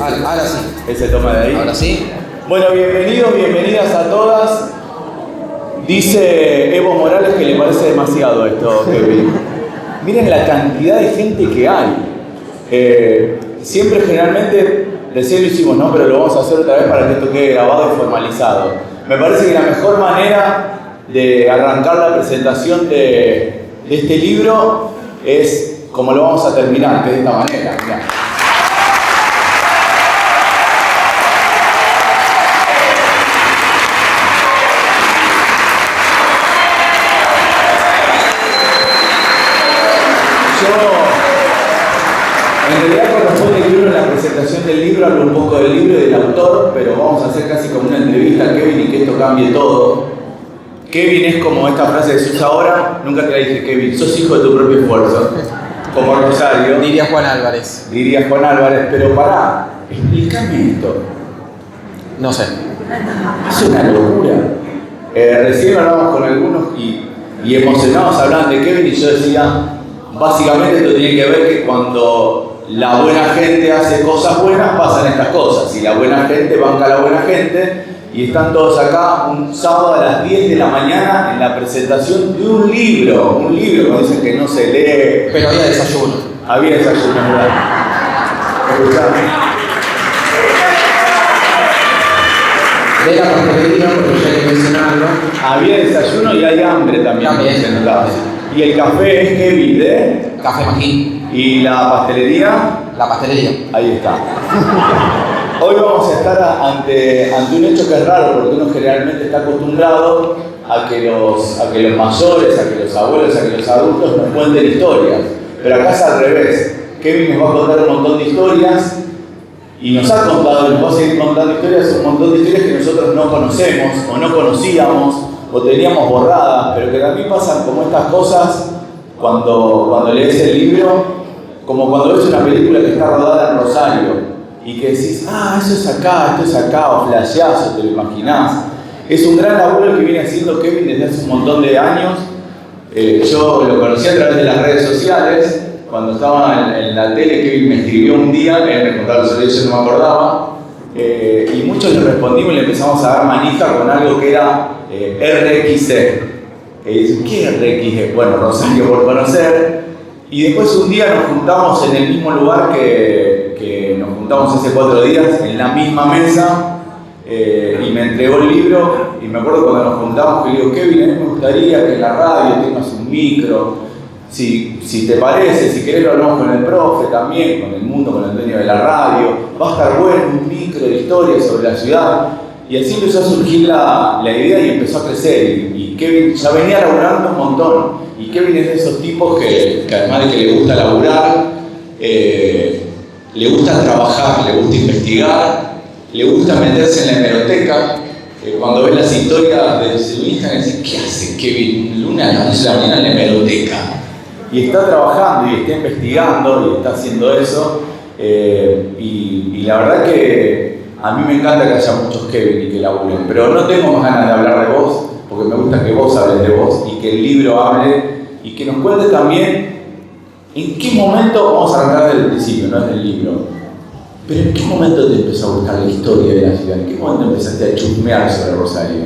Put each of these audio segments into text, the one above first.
Ahora sí. Ese toma de ahí. Ahora sí. Bueno, bienvenidos, bienvenidas a todas. Dice Evo Morales que le parece demasiado esto, Kevin. Miren la cantidad de gente que hay. Siempre, generalmente, recién lo hicimos, ¿no? Pero lo vamos a hacer otra vez para que esto quede grabado y formalizado. Me parece que la mejor manera de arrancar la presentación de este libro es como lo vamos a terminar, que es de esta manera. Mirá. En realidad corresponde el libro, en la presentación del libro, hablo un poco del libro y del autor, pero vamos a hacer casi como una entrevista a Kevin y que esto cambie todo. Kevin es como esta frase que se usa ahora, nunca te la dije Kevin, sos hijo de tu propio esfuerzo, como Rosario. Diría Juan Álvarez. Diría Juan Álvarez, pero pará, explícame esto. No sé. Es una locura. Recién hablábamos con algunos y emocionados hablaban de Kevin y yo decía, básicamente esto tiene que ver que cuando la buena gente hace cosas buenas, pasan estas cosas. Y la buena gente banca a la buena gente. Y están todos acá un sábado a las 10 de la mañana en la presentación de un libro. Un libro, como dicen que no se lee. Pero había desayuno. Había desayuno, ¿verdad? De la pastelería, porque ya hay que mencionarlo. Había desayuno y hay hambre también. Y el café es Kevin de Café Magín. ¿Y la pastelería? La pastelería. Ahí está. Hoy vamos a estar ante un hecho que es raro, porque uno generalmente está acostumbrado a que los mayores, a que los abuelos, a que los adultos nos cuenten historias. Pero acá es al revés. Kevin nos va a contar un montón de historias y nos ha contado, y nos va a seguir contando historias, un montón de historias que nosotros no conocemos o no conocíamos o teníamos borradas, pero que también pasan como estas cosas cuando lees el libro, como cuando ves una película que está rodada en Rosario y que decís, eso es acá, esto es acá, o flasheás, o te lo imaginás. Es un gran laburo el que viene haciendo Kevin desde hace un montón de años. Yo lo conocí a través de las redes sociales. Cuando estaba en la tele, Kevin me escribió un día, él me contaba los servicios, yo no me acordaba, y muchos le respondimos y le empezamos a dar manija con algo que era RXE. Que dicen, ¿qué es RXE? Bueno, Rosario por conocer. Y después un día nos juntamos en el mismo lugar que nos juntamos hace 4 días, en la misma mesa, y me entregó el libro. Y me acuerdo cuando nos juntamos que le digo, Kevin, a mí me gustaría que en la radio tengas un micro. Si te parece, si querés lo hablamos con el profe también, con el mundo, con el dueño de la radio. Va a estar bueno un micro de historias sobre la ciudad. Y así empezó a surgir la idea y empezó a crecer. Y Kevin ya venía laburando un montón. Y Kevin es de esos tipos que además de que le gusta laburar, le gusta trabajar, le gusta investigar, le gusta meterse en la hemeroteca. Cuando ves las historias de su Instagram, decís, ¿qué hace Kevin Luna a las 11 de la mañana en la hemeroteca? Y está trabajando y está investigando y está haciendo eso. Y la verdad que a mí me encanta que haya muchos Kevin y que laburen, pero no tengo más ganas de hablar de vos, porque me gusta que vos hables de vos y que el libro hable y que nos cuentes también en qué momento, vamos a arrancar desde el principio, no desde el libro, pero en qué momento te empezó a gustar la historia de la ciudad, en qué momento empezaste a chusmear sobre Rosario.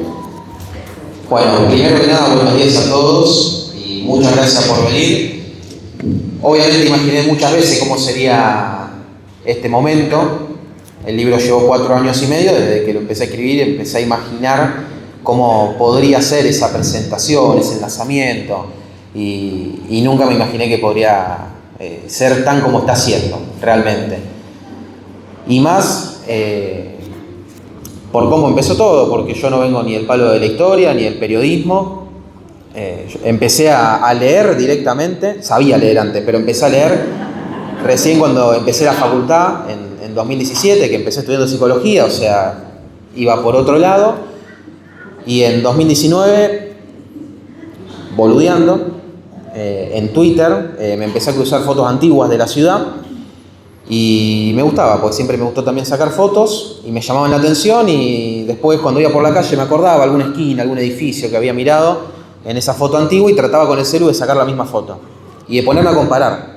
Bueno, primero que nada, buenos días a todos y muchas gracias por venir. Obviamente imaginé muchas veces cómo sería este momento. El libro llevó 4 años y medio, desde que lo empecé a escribir, empecé a imaginar cómo podría ser esa presentación, ese lanzamiento, y nunca me imaginé que podría ser tan como está siendo, realmente. Y más por cómo empezó todo, porque yo no vengo ni del palo de la historia, ni del periodismo. Empecé a leer directamente, sabía leer antes, pero empecé a leer recién cuando empecé la facultad, en 2017, que empecé estudiando psicología, o sea, iba por otro lado. Y en 2019, boludeando, en Twitter, me empecé a cruzar fotos antiguas de la ciudad y me gustaba, porque siempre me gustó también sacar fotos y me llamaban la atención, y después cuando iba por la calle me acordaba alguna esquina, algún edificio que había mirado en esa foto antigua y trataba con el celu de sacar la misma foto y de ponerme a comparar.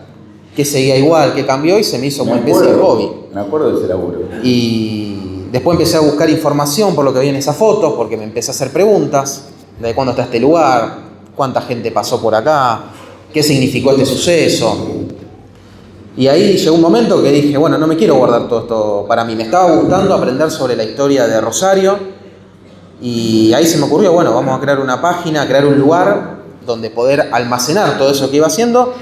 qué seguía igual, qué cambió, y se me hizo como una especie de hobby. Me acuerdo de ese laburo. Y después empecé a buscar información por lo que vi en esas fotos, porque me empecé a hacer preguntas de cuándo está este lugar, cuánta gente pasó por acá, qué significó este suceso. Y ahí llegó un momento que dije, bueno, no me quiero guardar todo esto para mí. Me estaba gustando aprender sobre la historia de Rosario, y ahí se me ocurrió, bueno, vamos a crear una página, crear un lugar donde poder almacenar todo eso que iba haciendo,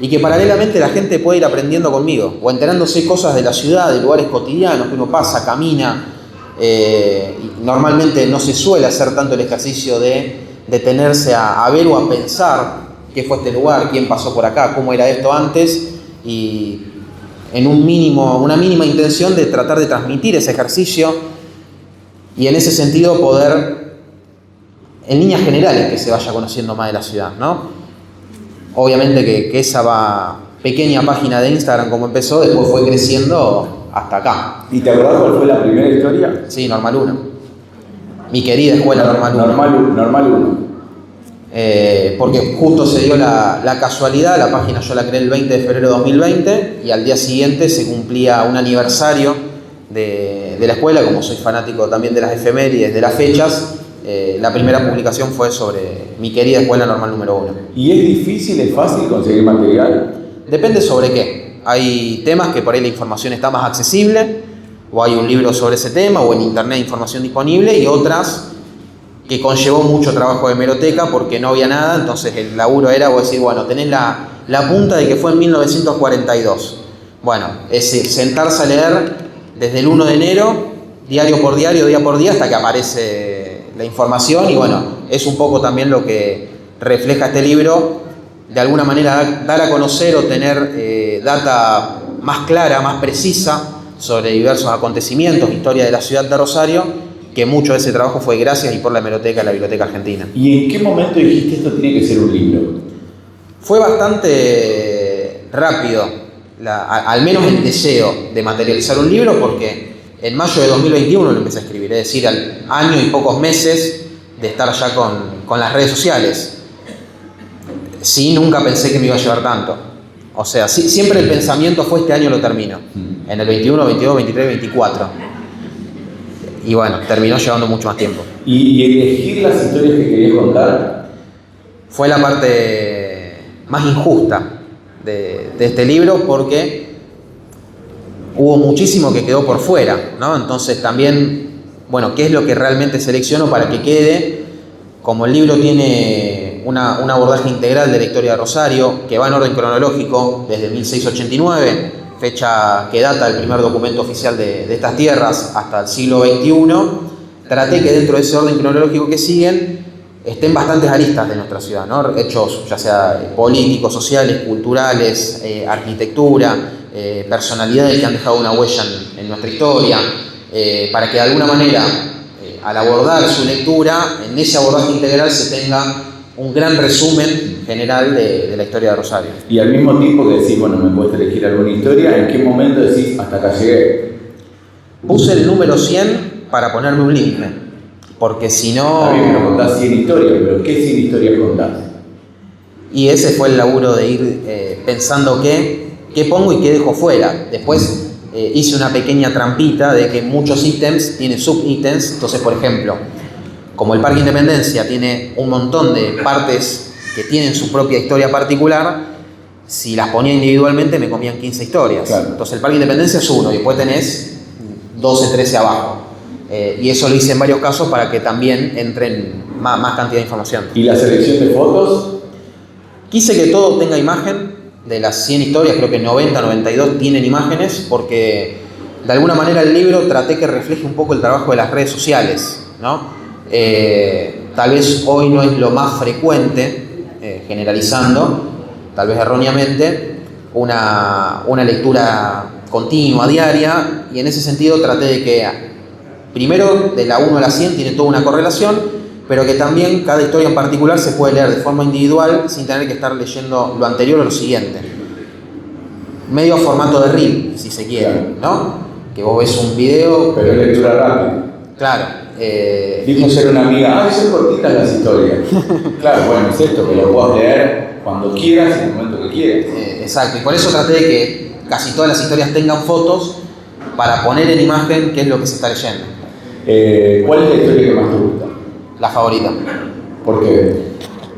y que paralelamente la gente pueda ir aprendiendo conmigo, o enterándose cosas de la ciudad, de lugares cotidianos que uno pasa, camina. Y normalmente no se suele hacer tanto el ejercicio de detenerse a ver o a pensar qué fue este lugar, quién pasó por acá, cómo era esto antes, y en una mínima intención de tratar de transmitir ese ejercicio, y en ese sentido poder, en líneas generales, que se vaya conociendo más de la ciudad, ¿no? Obviamente que esa pequeña página de Instagram, como empezó, después fue creciendo hasta acá. ¿Y te acordás cuál fue la primera historia? Sí, Normal 1. Mi querida escuela Normal 1. Normal 1. Porque justo se dio la casualidad, la página yo la creé el 20 de febrero de 2020, y al día siguiente se cumplía un aniversario de la escuela. Como soy fanático también de las efemérides, de las fechas, la primera publicación fue sobre mi querida escuela Normal número 1. ¿Y es difícil, es fácil conseguir material? Depende sobre qué. Hay temas que por ahí la información está más accesible, o hay un libro sobre ese tema, o en internet hay información disponible, y otras que conllevó mucho trabajo de hemeroteca porque no había nada. Entonces el laburo era, vos decir, bueno, tenés la punta de que fue en 1942. Bueno, es sentarse a leer desde el 1 de enero, diario por diario, día por día, hasta que aparece la información. Y bueno, es un poco también lo que refleja este libro, de alguna manera dar a conocer o tener data más clara, más precisa sobre diversos acontecimientos, historia de la ciudad de Rosario, que mucho de ese trabajo fue gracias y por la hemeroteca de la Biblioteca Argentina. ¿Y en qué momento dijiste esto tiene que ser un libro? Fue bastante rápido, al menos el deseo de materializar un libro, porque en mayo de 2021 lo empecé a escribir, es decir, al año y pocos meses de estar ya con las redes sociales. Sí, nunca pensé que me iba a llevar tanto. O sea, sí, siempre el pensamiento fue este año lo termino. En el 21, 22, 23, 24. Y bueno, terminó llevando mucho más tiempo. ¿Y elegir las historias que querías contar? Fue la parte más injusta de este libro, porque hubo muchísimo que quedó por fuera, ¿no? Entonces también, bueno, ¿qué es lo que realmente selecciono para que quede? Como el libro tiene un abordaje integral de la historia de Rosario, que va en orden cronológico desde 1689, fecha que data el primer documento oficial de estas tierras, hasta el siglo XXI, traté que dentro de ese orden cronológico que siguen estén bastantes aristas de nuestra ciudad, ¿no? Hechos ya sea políticos, sociales, culturales, arquitectura, personalidades que han dejado una huella en nuestra historia, para que de alguna manera, al abordar su lectura, en ese abordaje integral se tenga un gran resumen general de la historia de Rosario. Y al mismo tiempo que decís, bueno, me puedes elegir alguna historia, ¿en qué momento decís, hasta acá llegué? Puse el número 100 para ponerme un límite, porque si no... Está bien, pero contás 100 historias, pero ¿qué 100 historias contás? Y ese fue el laburo de ir pensando qué pongo y qué dejo fuera. Después hice una pequeña trampita de que muchos ítems tienen subítems. Entonces, por ejemplo, como el Parque Independencia tiene un montón de partes que tienen su propia historia particular, si las ponía individualmente me comían 15 historias. Claro. Entonces el Parque Independencia es uno, y después tenés 12, 13 abajo. Y eso lo hice en varios casos para que también entren más cantidad de información. ¿Y la selección de fotos? Quise que todo tenga imagen. De las 100 historias, creo que 90, 92 tienen imágenes, porque de alguna manera el libro traté que refleje un poco el trabajo de las redes sociales, ¿no? Tal vez hoy no es lo más frecuente, generalizando, tal vez erróneamente, una lectura continua, diaria, y en ese sentido traté de que primero de la 1 a la 100 tiene toda una correlación, pero que también cada historia en particular se puede leer de forma individual sin tener que estar leyendo lo anterior o lo siguiente. Medio formato de reel, si se quiere, ¿no? Que vos ves un video... Pero es lectura rápida. Claro. Dijo ser una amiga, son cortitas las historias. Claro, bueno, es esto, que lo puedas leer cuando quieras, en el momento que quieras. Exacto, y por eso traté de que casi todas las historias tengan fotos para poner en imagen qué es lo que se está leyendo. ¿Cuál es la historia que más te gusta? La favorita. ¿Por qué?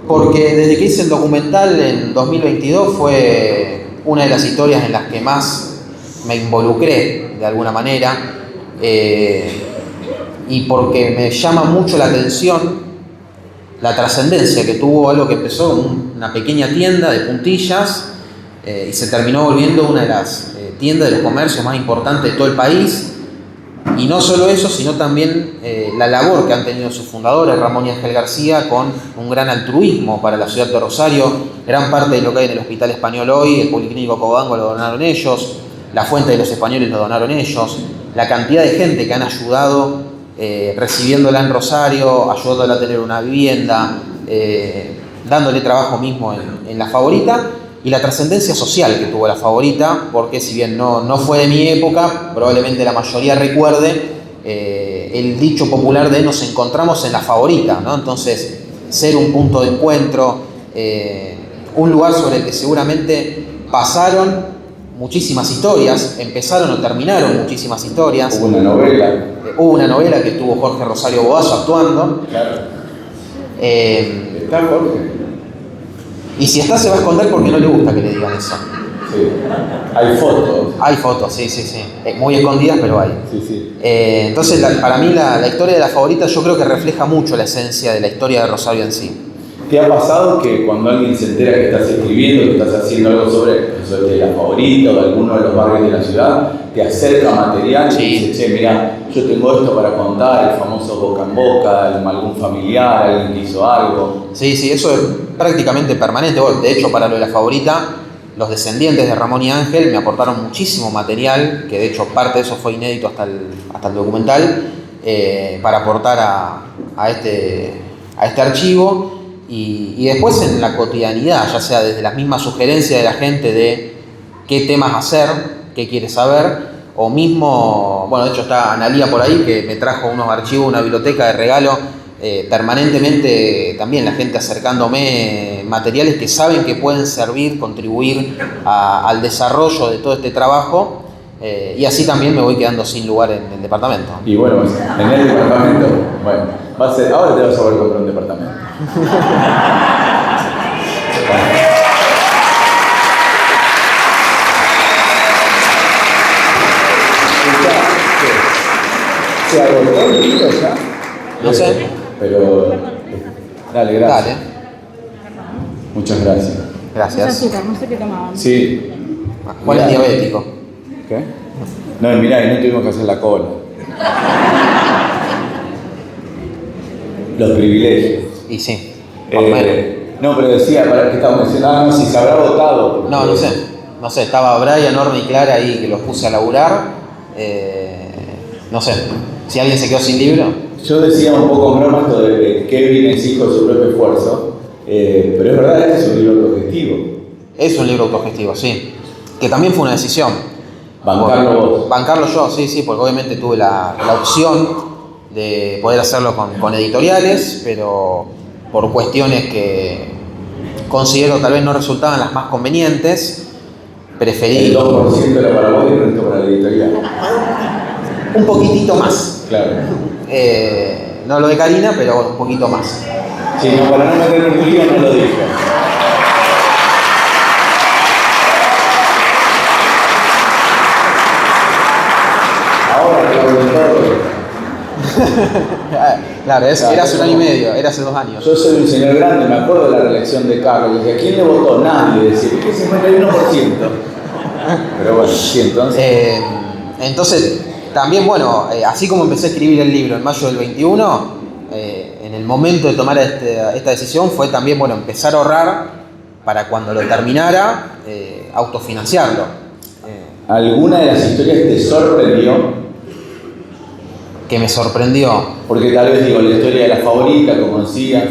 Porque desde que hice el documental en 2022 fue una de las historias en las que más me involucré de alguna manera, y porque me llama mucho la atención la trascendencia que tuvo algo que empezó en una pequeña tienda de puntillas y se terminó volviendo una de las tiendas de los comercios más importantes de todo el país. Y no solo eso, sino también la labor que han tenido sus fundadores, Ramón y Ángel García, con un gran altruismo para la ciudad de Rosario. Gran parte de lo que hay en el Hospital Español hoy, el Policlínico Cobango, lo donaron ellos, la Fuente de los Españoles lo donaron ellos, la cantidad de gente que han ayudado recibiéndola en Rosario, ayudándola a tener una vivienda, dándole trabajo mismo en La Favorita, y la trascendencia social que tuvo La Favorita, porque si bien no fue de mi época, probablemente la mayoría recuerde el dicho popular de nos encontramos en La Favorita, ¿no? Entonces, ser un punto de encuentro, un lugar sobre el que seguramente pasaron muchísimas historias, empezaron o terminaron muchísimas historias. Hubo una novela. Hubo una novela que tuvo Jorge Rosario Boazo actuando. Claro. ¿Está Jorge? Y si está se va a esconder porque no le gusta que le digan eso. Sí. Hay fotos. Hay fotos, sí. Muy escondidas, pero hay. Sí. Entonces, para mí la historia de La Favorita yo creo que refleja mucho la esencia de la historia de Rosario en sí. ¿Te ha pasado que cuando alguien se entera que estás escribiendo, que estás haciendo algo sobre La Favorita o de alguno de los barrios de la ciudad, te acerca material y dice, che, mira, yo tengo esto para contar, el famoso boca en boca, algún familiar, alguien que hizo algo? Sí, eso es prácticamente permanente. Bueno, de hecho, para lo de La Favorita, los descendientes de Ramón y Ángel me aportaron muchísimo material, que de hecho parte de eso fue inédito hasta el documental, para aportar a este archivo. Y después en la cotidianidad, ya sea desde las mismas sugerencias de la gente de qué temas hacer, qué quiere saber, o mismo, bueno, de hecho está Analía por ahí, que me trajo unos archivos, una biblioteca de regalo, permanentemente también la gente acercándome materiales que saben que pueden servir, contribuir al desarrollo de todo este trabajo, y así también me voy quedando sin lugar en el departamento. Y bueno, en el departamento, bueno, ahora te vas a volver a comprar un departamento. ¿Se agotó el libro ya? No sé. Pero, dale, gracias. Dale. Muchas gracias. Gracias. Azúcar, no sé qué tomaban. Sí. Juan es diabético. ¿Qué? No, mirá, y no tuvimos que hacer la cola. Los privilegios. Y sí. Más o menos. No, pero decía, para que estamos diciendo, no, si se habrá votado. Porque... No sé, estaba Brian, Norma y Clara ahí que los puse a laburar. No sé, si alguien se quedó sin libro. Yo decía un poco en broma esto de que Kevin es hijo de su propio esfuerzo, pero es verdad, este es un libro autogestivo. Es un libro autogestivo, sí. Que también fue una decisión. Bancarlo vos. Bancarlo yo, sí, porque obviamente tuve la opción de poder hacerlo con editoriales, pero por cuestiones que considero tal vez no resultaban las más convenientes, preferí... El 2% era para vos y el resto para la editorial. Un poquitito más. Claro. No lo de Karina, pero un poquito más. Sí, no, para no meter en un lío no lo dije. Ahora te hablo de todo. Claro, era hace un año y medio, era hace 2 años. Yo soy un señor grande, me acuerdo de la reelección de Carlos. Y dije, ¿a quién le votó? Nadie. Decía, ¿qué 51%? Pero bueno, sí, entonces. Entonces, también, bueno, así como empecé a escribir el libro en mayo del 21, en el momento de tomar esta decisión fue también, bueno, empezar a ahorrar para cuando lo terminara, autofinanciarlo. ¿Alguna de las historias te sorprendió? Que me sorprendió. Porque tal vez digo, la historia de La Favorita, como decías,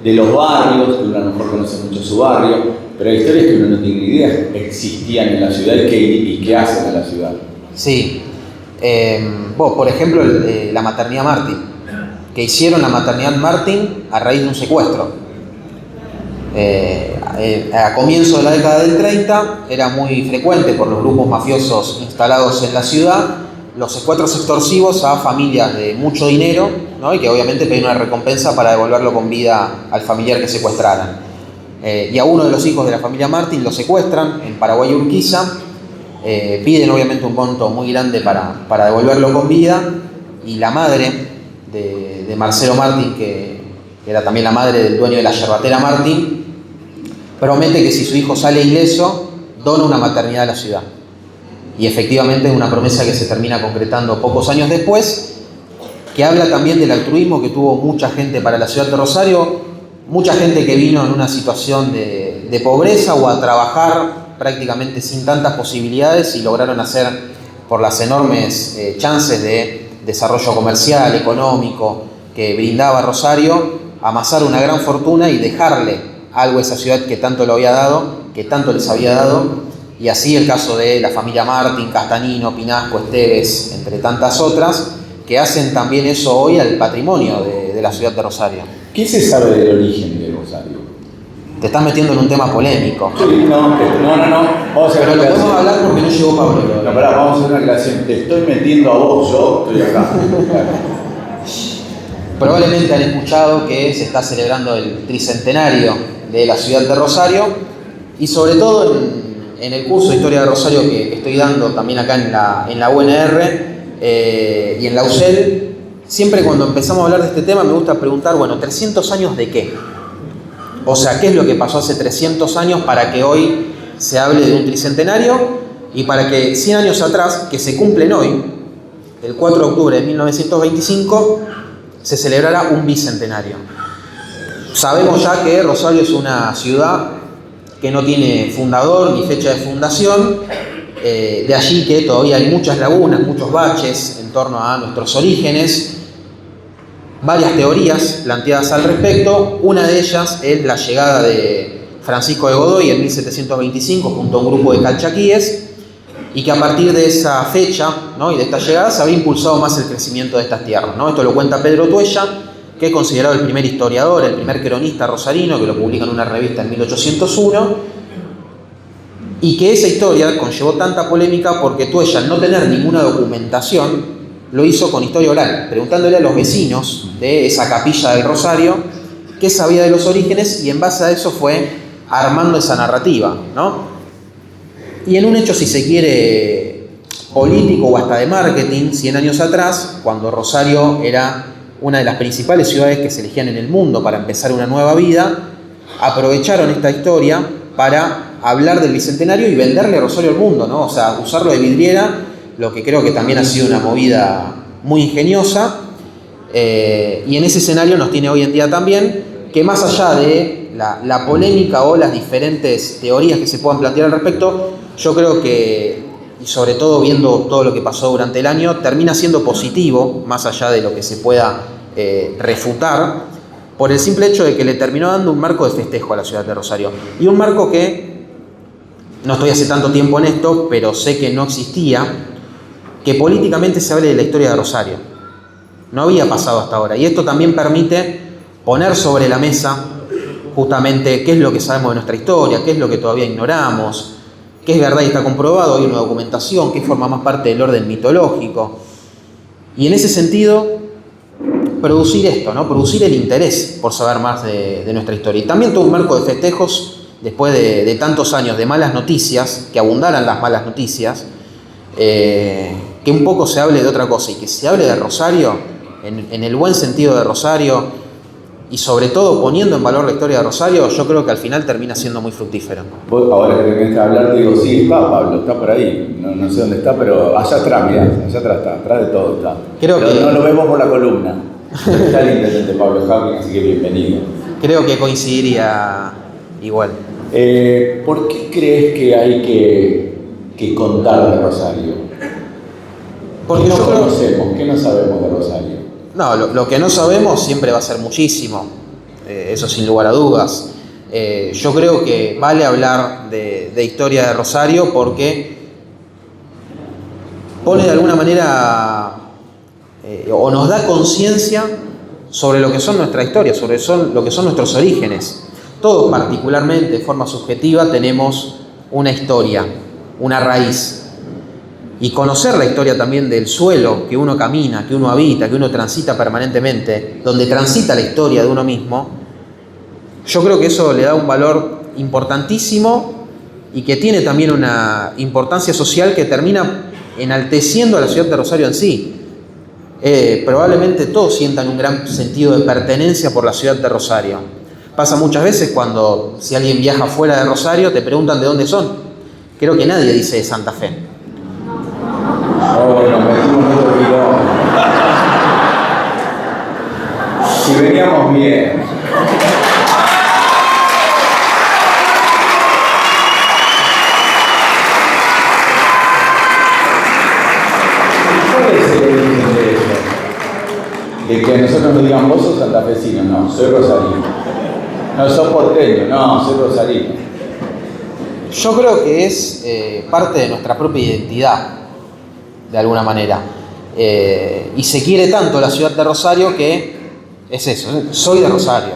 de los barrios, que uno a lo mejor conoce mucho su barrio, pero hay historias que uno no tiene ni idea existían en la ciudad y qué hacen en la ciudad. Sí. Por ejemplo, la maternidad Martín, que hicieron la maternidad Martín a raíz de un secuestro. a comienzos de la década del 30 era muy frecuente por los grupos mafiosos instalados en la ciudad los secuestros extorsivos a familias de mucho dinero, ¿no? Y que obviamente pedían una recompensa para devolverlo con vida al familiar que secuestraran. Y a uno de los hijos de la familia Martín lo secuestran en Paraguay, Urquiza, piden obviamente un monto muy grande para devolverlo con vida, y la madre de Marcelo Martín, que era también la madre del dueño de la yerbatera Martín, promete que si su hijo sale ileso, dona una maternidad a la ciudad. Y efectivamente es una promesa que se termina concretando pocos años después, que habla también del altruismo que tuvo mucha gente para la ciudad de Rosario, mucha gente que vino en una situación de pobreza o a trabajar prácticamente sin tantas posibilidades y lograron hacer, por las enormes chances de desarrollo comercial, económico que brindaba Rosario, amasar una gran fortuna y dejarle algo a esa ciudad que tanto lo había dado, que tanto les había dado. Y así el caso de la familia Martín, Castanino, Pinasco, Esteves, entre tantas otras, que hacen también eso hoy al patrimonio de la ciudad de Rosario. ¿Qué se sabe del origen de Rosario? Te estás metiendo en un tema polémico. Sí, no. Vamos a hacer Pero una lo podemos aclaración. hablar porque no llegó Pablo. No, pará, vamos a hacer una aclaración. Te estoy metiendo a vos, yo estoy acá. Probablemente han escuchado que se está celebrando el tricentenario de la ciudad de Rosario, y sobre todo en el curso de Historia de Rosario que estoy dando también acá en la UNR y en la UCEL, siempre cuando empezamos a hablar de este tema me gusta preguntar, bueno, ¿300 años de qué? O sea, ¿qué es lo que pasó hace 300 años para que hoy se hable de un tricentenario y para que 100 años atrás, que se cumplen hoy, el 4 de octubre de 1925, se celebrara un bicentenario? Sabemos ya que Rosario es una ciudad que no tiene fundador ni fecha de fundación, de allí que todavía hay muchas lagunas, muchos baches en torno a nuestros orígenes, varias teorías planteadas al respecto. Una de ellas es la llegada de Francisco de Godoy en 1725 junto a un grupo de calchaquíes, y que a partir de esa fecha, ¿no?, y de esta llegada se había impulsado más el crecimiento de estas tierras, ¿no? Esto lo cuenta Pedro Tuella, que es considerado el primer historiador, el primer cronista rosarino, que lo publica en una revista en 1801, y que esa historia conllevó tanta polémica porque Tuella, al no tener ninguna documentación, lo hizo con historia oral, preguntándole a los vecinos de esa capilla del Rosario qué sabía de los orígenes, y en base a eso fue armando esa narrativa, ¿no? Y en un hecho, si se quiere, político o hasta de marketing, 100 años atrás, cuando Rosario era una de las principales ciudades que se elegían en el mundo para empezar una nueva vida, aprovecharon esta historia para hablar del bicentenario y venderle a Rosario al mundo, ¿no? O sea, usarlo de vidriera, lo que creo que también ha sido una movida muy ingeniosa, y en ese escenario nos tiene hoy en día también, que más allá de la polémica o las diferentes teorías que se puedan plantear al respecto, yo creo que, y sobre todo viendo todo lo que pasó durante el año, termina siendo positivo, más allá de lo que se pueda refutar, por el simple hecho de que le terminó dando un marco de festejo a la ciudad de Rosario. Y un marco que, no estoy hace tanto tiempo en esto, pero sé que no existía, que políticamente se hable de la historia de Rosario. No había pasado hasta ahora. Y esto también permite poner sobre la mesa justamente qué es lo que sabemos de nuestra historia, qué es lo que todavía ignoramos, qué es verdad y está comprobado, hay una documentación, qué forma más parte del orden mitológico. Y en ese sentido, producir esto, ¿no? Producir el interés por saber más de nuestra historia. Y también todo un marco de festejos después de tantos años de malas noticias, que abundaran las malas noticias, que un poco se hable de otra cosa y que se hable de Rosario, en el buen sentido de Rosario, y sobre todo poniendo en valor la historia de Rosario, yo creo que al final termina siendo muy fructífero. Vos ahora que tenés que hablar, digo, sí, está Pablo, está por ahí, no sé dónde está, pero allá atrás, mirá, allá atrás está, atrás de todo está. Creo pero que no lo vemos por la columna. Está el intendente Pablo Hawking, así que bienvenido. creo que coincidiría igual. ¿Por qué crees que hay que contar de Rosario? Porque ¿Qué no yo creo- conocemos? ¿Qué no sabemos de Rosario? No, lo que no sabemos siempre va a ser muchísimo, eso sin lugar a dudas. Yo creo que vale hablar de historia de Rosario porque pone de alguna manera o nos da conciencia sobre lo que son nuestra historia, sobre lo que son nuestros orígenes. todos particularmente, de forma subjetiva, tenemos una historia, una raíz. Y conocer la historia también del suelo que uno camina, que uno habita, que uno transita permanentemente, donde transita la historia de uno mismo, yo creo que eso le da un valor importantísimo y que tiene también una importancia social que termina enalteciendo a la ciudad de Rosario en sí. Probablemente todos sientan un gran sentido de pertenencia por la ciudad de Rosario. Pasa muchas veces cuando, si alguien viaja fuera de Rosario, te preguntan de dónde son. Creo que nadie dice de Santa Fe. Oh, nos metimos en otro quilombo. Si veníamos bien. ¿Cuál es el origen de eso? De que nosotros nos digan, vos sos santafesino, no, soy rosarino. No, sos porteño, no, soy rosarino. Yo creo que es parte de nuestra propia identidad, de alguna manera. Y se quiere tanto la ciudad de Rosario que es eso, soy de Rosario.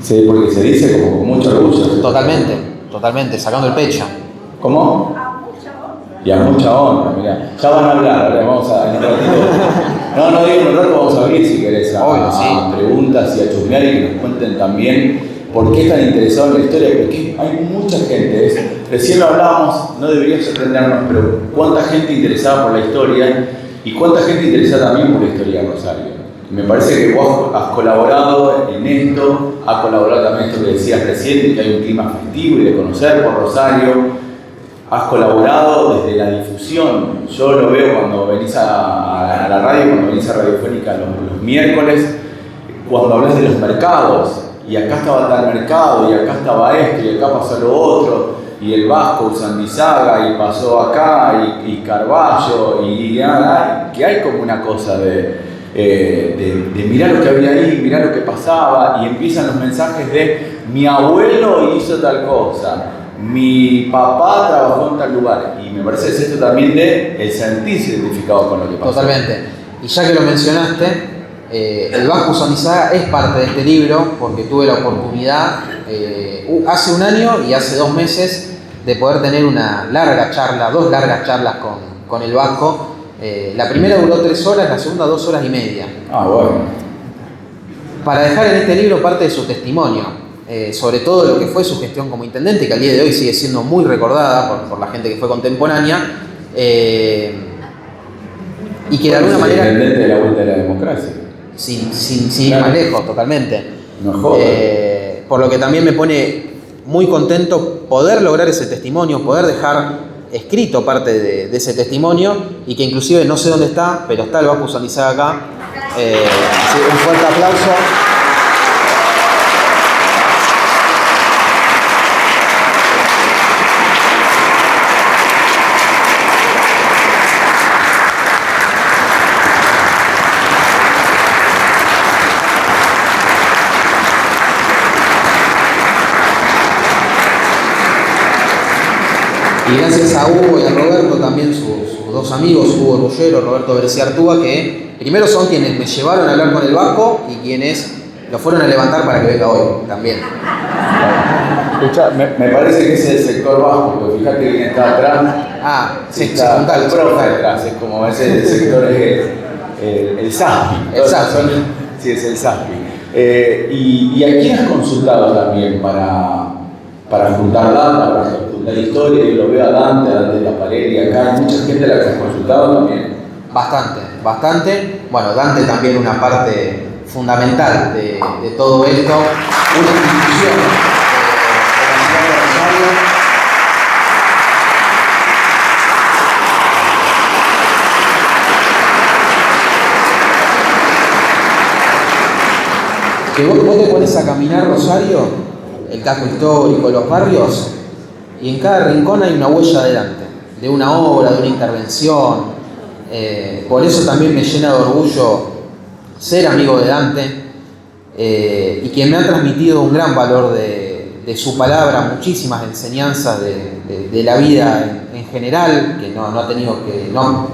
Sí, porque se dice como con mucho orgullo. Totalmente, sacando el pecho. ¿Cómo? Y a mucha honra, mirá. Ya van a hablar, ahora vamos a en un ratito. No digo en un rato, vamos a abrir si querés a preguntas y a chusmear y que nos cuenten también por qué están interesados en la historia, porque hay mucha gente. Recién lo hablábamos, no debería sorprendernos, pero cuánta gente interesada por la historia y cuánta gente interesada también por la historia de Rosario. Me parece que vos has colaborado en esto, has colaborado también en esto que decías recién, que hay un clima festivo y de conocer por Rosario. Has colaborado desde la difusión. Yo lo veo cuando venís a la radio, cuando venís a Radiofónica los miércoles, cuando hablas de los mercados. Y acá estaba tal mercado, y acá estaba esto, y acá pasó lo otro, y el Vasco, Usandizaga, y pasó acá, y Carballo, que hay como una cosa de mirar lo que había ahí, mirar lo que pasaba, y empiezan los mensajes de mi abuelo hizo tal cosa, mi papá trabajó en tal lugar, y me parece que es esto también de el sentirse identificado con lo que pasó. Totalmente. Y ya que lo mencionaste, el Vasco Usandizaga es parte de este libro porque tuve la oportunidad hace un año y hace 2 meses de poder tener una larga charla, 2 largas charlas con el Vasco. La primera duró 3 horas, la segunda 2 horas y media. Ah, bueno. Para dejar en este libro parte de su testimonio, sobre todo lo que fue su gestión como intendente, que al día de hoy sigue siendo muy recordada por la gente que fue contemporánea, y que de alguna manera... Intendente de la vuelta de la democracia. Sin ir más lejos, totalmente. No por lo que también me pone muy contento poder lograr ese testimonio, poder dejar escrito parte de ese testimonio y que inclusive no sé dónde está, pero está el Vasco Usandizaga acá. Así, un fuerte aplauso. Y gracias a Hugo y a Roberto, también sus 2 amigos, Hugo Ruggero, Roberto Brescia Artúa, que primero son quienes me llevaron a hablar con el Vasco y quienes lo fueron a levantar para que venga hoy también. Escucha, me parece que ese es el sector bajo, porque fíjate quién está atrás. Sí, está el profe atrás, es como ese sector es el SASPI. El SASPI. Sí, es el SASPI. ¿Y a quién has consultado también para juntar data, para juntar historia? Yo lo veo a Dante Taparelli acá, hay mucha gente a la que has consultado también. Bastante. Bueno, Dante también una parte fundamental de todo esto, una institución de la ciudad de Rosario. Que vos te pones a caminar Rosario, el casco histórico, los barrios, y en cada rincón hay una huella de Dante, de una obra, de una intervención. Por eso también me llena de orgullo ser amigo de Dante y que me ha transmitido un gran valor de su palabra, muchísimas enseñanzas de la vida en general, que no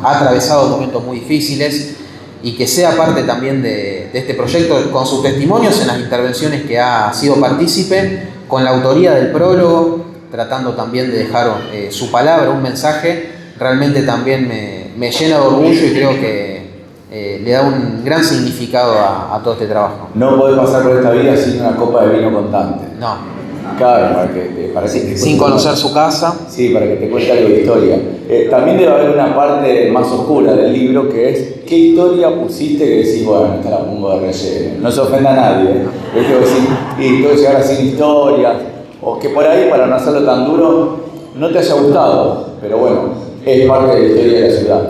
ha atravesado momentos muy difíciles y que sea parte también de este proyecto con sus testimonios en las intervenciones que ha sido partícipe, con la autoría del prólogo, tratando también de dejar su palabra, un mensaje, realmente también me llena de orgullo y creo que le da un gran significado a todo este trabajo. No podés pasar por esta vida sin una copa de vino constante. No. Claro, para que sin conocer su casa. Sí, para que te cuente algo de historia. También debe haber una parte más oscura del libro que es ¿qué historia pusiste que decís, bueno, esta la pongo de relleno? No se ofenda a nadie, es que decir, y tengo que llegar sin historias, o que por ahí, para no hacerlo tan duro, no te haya gustado, pero bueno, es parte de la historia de la ciudad.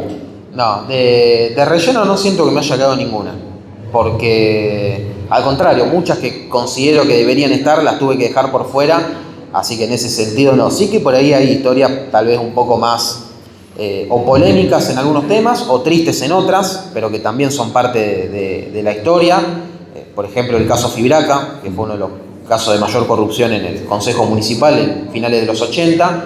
No, de relleno no siento que me haya quedado ninguna, porque al contrario, muchas que considero que deberían estar las tuve que dejar por fuera, así que en ese sentido no. Sí que por ahí hay historias tal vez un poco más o polémicas en algunos temas o tristes en otras, pero que también son parte de la historia. Por ejemplo, el caso Fibraca, que fue uno de los casos de mayor corrupción en el Consejo Municipal en finales de los 80,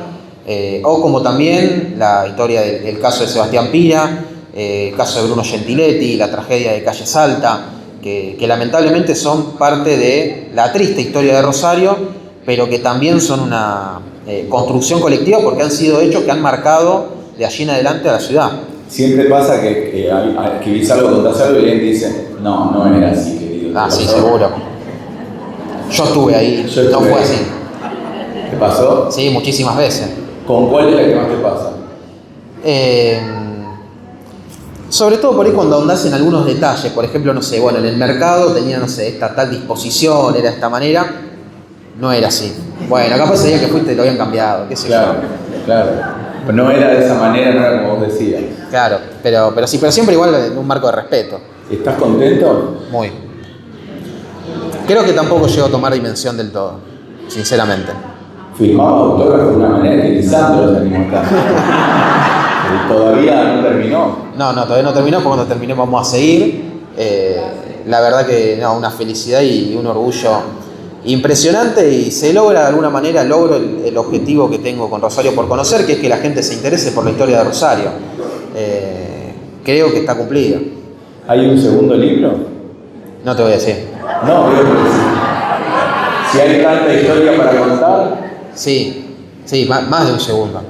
o como también la historia del caso de Sebastián Pira, el caso de Bruno Gentiletti, la tragedia de Calle Salta, que lamentablemente son parte de la triste historia de Rosario, pero que también son una construcción colectiva porque han sido hechos que han marcado de allí en adelante a la ciudad. Siempre pasa que escribís algo, contás algo y alguien te dice, no era así, querido. Ah, sí, seguro. Yo estuve ahí, no fue así. ¿Te pasó? Sí, muchísimas veces. ¿Con cuál es la que más te pasa? Sobre todo por ahí cuando ahondás en algunos detalles, por ejemplo, no sé, bueno, en el mercado tenía, no sé, esta tal disposición, era de esta manera, no era así. Bueno, capaz ese día que fuiste lo habían cambiado, qué sé yo. Claro. Pero no era de esa manera, no era como vos decías. Claro, pero siempre igual en un marco de respeto. ¿Estás contento? Muy. Creo que tampoco llego a tomar dimensión del todo, sinceramente. Firmaba autógrafo de una manera que Lisandro se animó acá. ¿Todavía no terminó? No, todavía no terminó, porque cuando termine vamos a seguir. La verdad que no, una felicidad y un orgullo impresionante, y se logra de alguna manera, logro el objetivo que tengo con Rosario por conocer, que es que la gente se interese por la historia de Rosario. Creo que está cumplido. ¿Hay un segundo libro? No te voy a decir. No, creo que sí. Si hay tanta historia para contar. Sí, más de un segundo.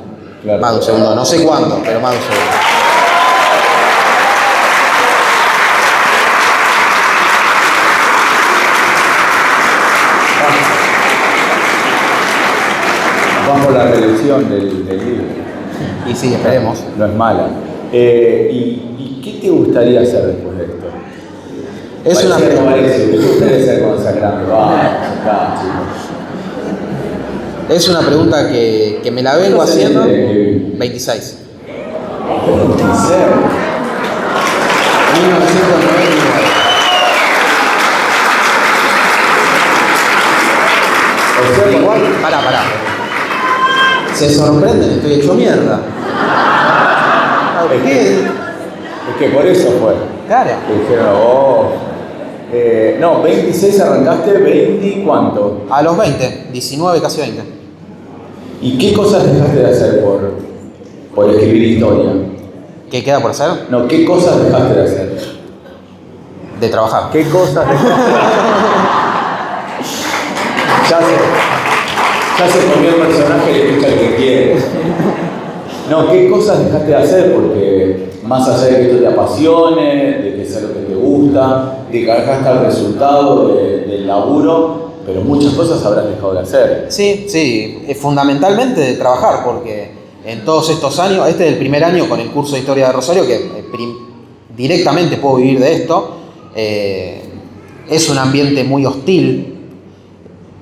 Claro. Más de un segundo, no sé cuánto, pero más de un segundo. Vamos a la reelección del libro. Y sí, esperemos. No es mala. ¿Y qué te gustaría hacer después de esto? Es una pregunta. ¿Qué te gustaría hacer consagrando? Es una pregunta que me la vengo haciendo. 26. 26. 1999. O sea, Igual, pará. Se sorprenden, estoy hecho mierda. Es que por eso fue. Claro. Dijeron, no, 26 arrancaste, 20 ¿cuánto? A los 20, 19, casi 20. ¿Y qué cosas dejaste de hacer por escribir historia? ¿Qué queda por hacer? No, ¿qué cosas dejaste de hacer? De trabajar. ¿Qué cosas dejaste de hacer? Ya se comió el personaje y le escucha el que quiere. No, ¿qué cosas dejaste de hacer? Porque más allá de que esto te apasione, de que sea lo que te gusta, de que acá está el resultado del laburo, pero muchas cosas habrás dejado de hacer. Sí, fundamentalmente de trabajar, porque en todos estos años, este es el primer año con el curso de Historia de Rosario que directamente puedo vivir de esto. Es un ambiente muy hostil,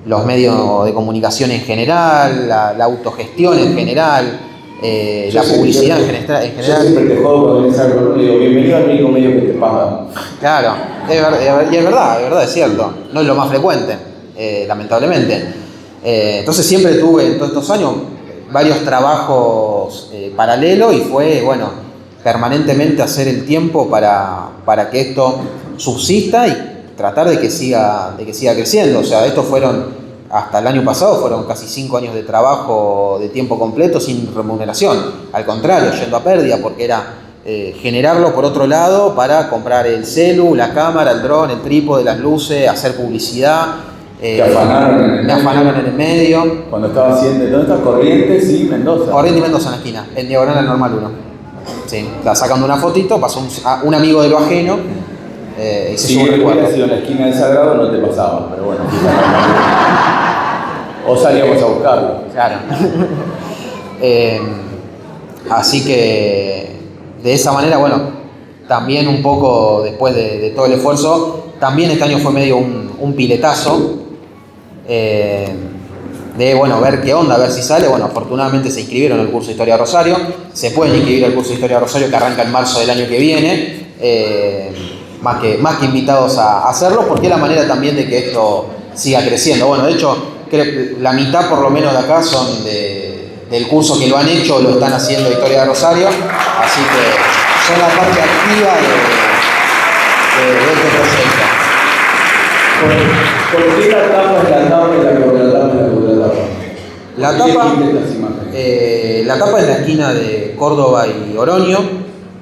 los medios de comunicación en general, la autogestión en general, la publicidad en general. Yo siempre te juego cuando vienes al programa y digo, bienvenido al único medio que te paga. Claro, y es verdad, es cierto. No es lo más frecuente, lamentablemente. Entonces siempre tuve en todos estos años varios trabajos paralelos, y fue, permanentemente hacer el tiempo para que esto subsista y tratar de que siga creciendo. O sea, estos hasta el año pasado fueron casi 5 años de trabajo de tiempo completo sin remuneración. Al contrario, yendo a pérdida, porque era generarlo por otro lado para comprar el celu, la cámara, el dron, el trípode, las luces, hacer publicidad. Te afanaron en el medio. Cuando estaba haciendo, ¿dónde está? Corrientes y Mendoza. Corrientes y Mendoza en la esquina, en diagonal al normal 1. Sí, está sacando una fotito, pasó un amigo de lo ajeno y se si subió un recuerdo. hubiera sido en la esquina del Sagrado no te pasaba, pero bueno. O salíamos a buscarlo. Claro. Así que de esa manera, bueno, también un poco después de todo el esfuerzo, también este año fue medio un piletazo de, bueno, ver qué onda, ver si sale. Bueno, afortunadamente se inscribieron en el curso de Historia de Rosario, se pueden inscribir al curso de Historia de Rosario que arranca en marzo del año que viene, más que invitados a hacerlo, porque es la manera también de que esto siga creciendo. Bueno, de hecho, creo que la mitad por lo menos de acá son del curso que lo han hecho, lo están haciendo Historia de Rosario, así que son la parte activa de este proyecto. ¿Por qué la tapa es la tapa y la contratapa es la contratapa? La tapa es la esquina de Córdoba y Oroño,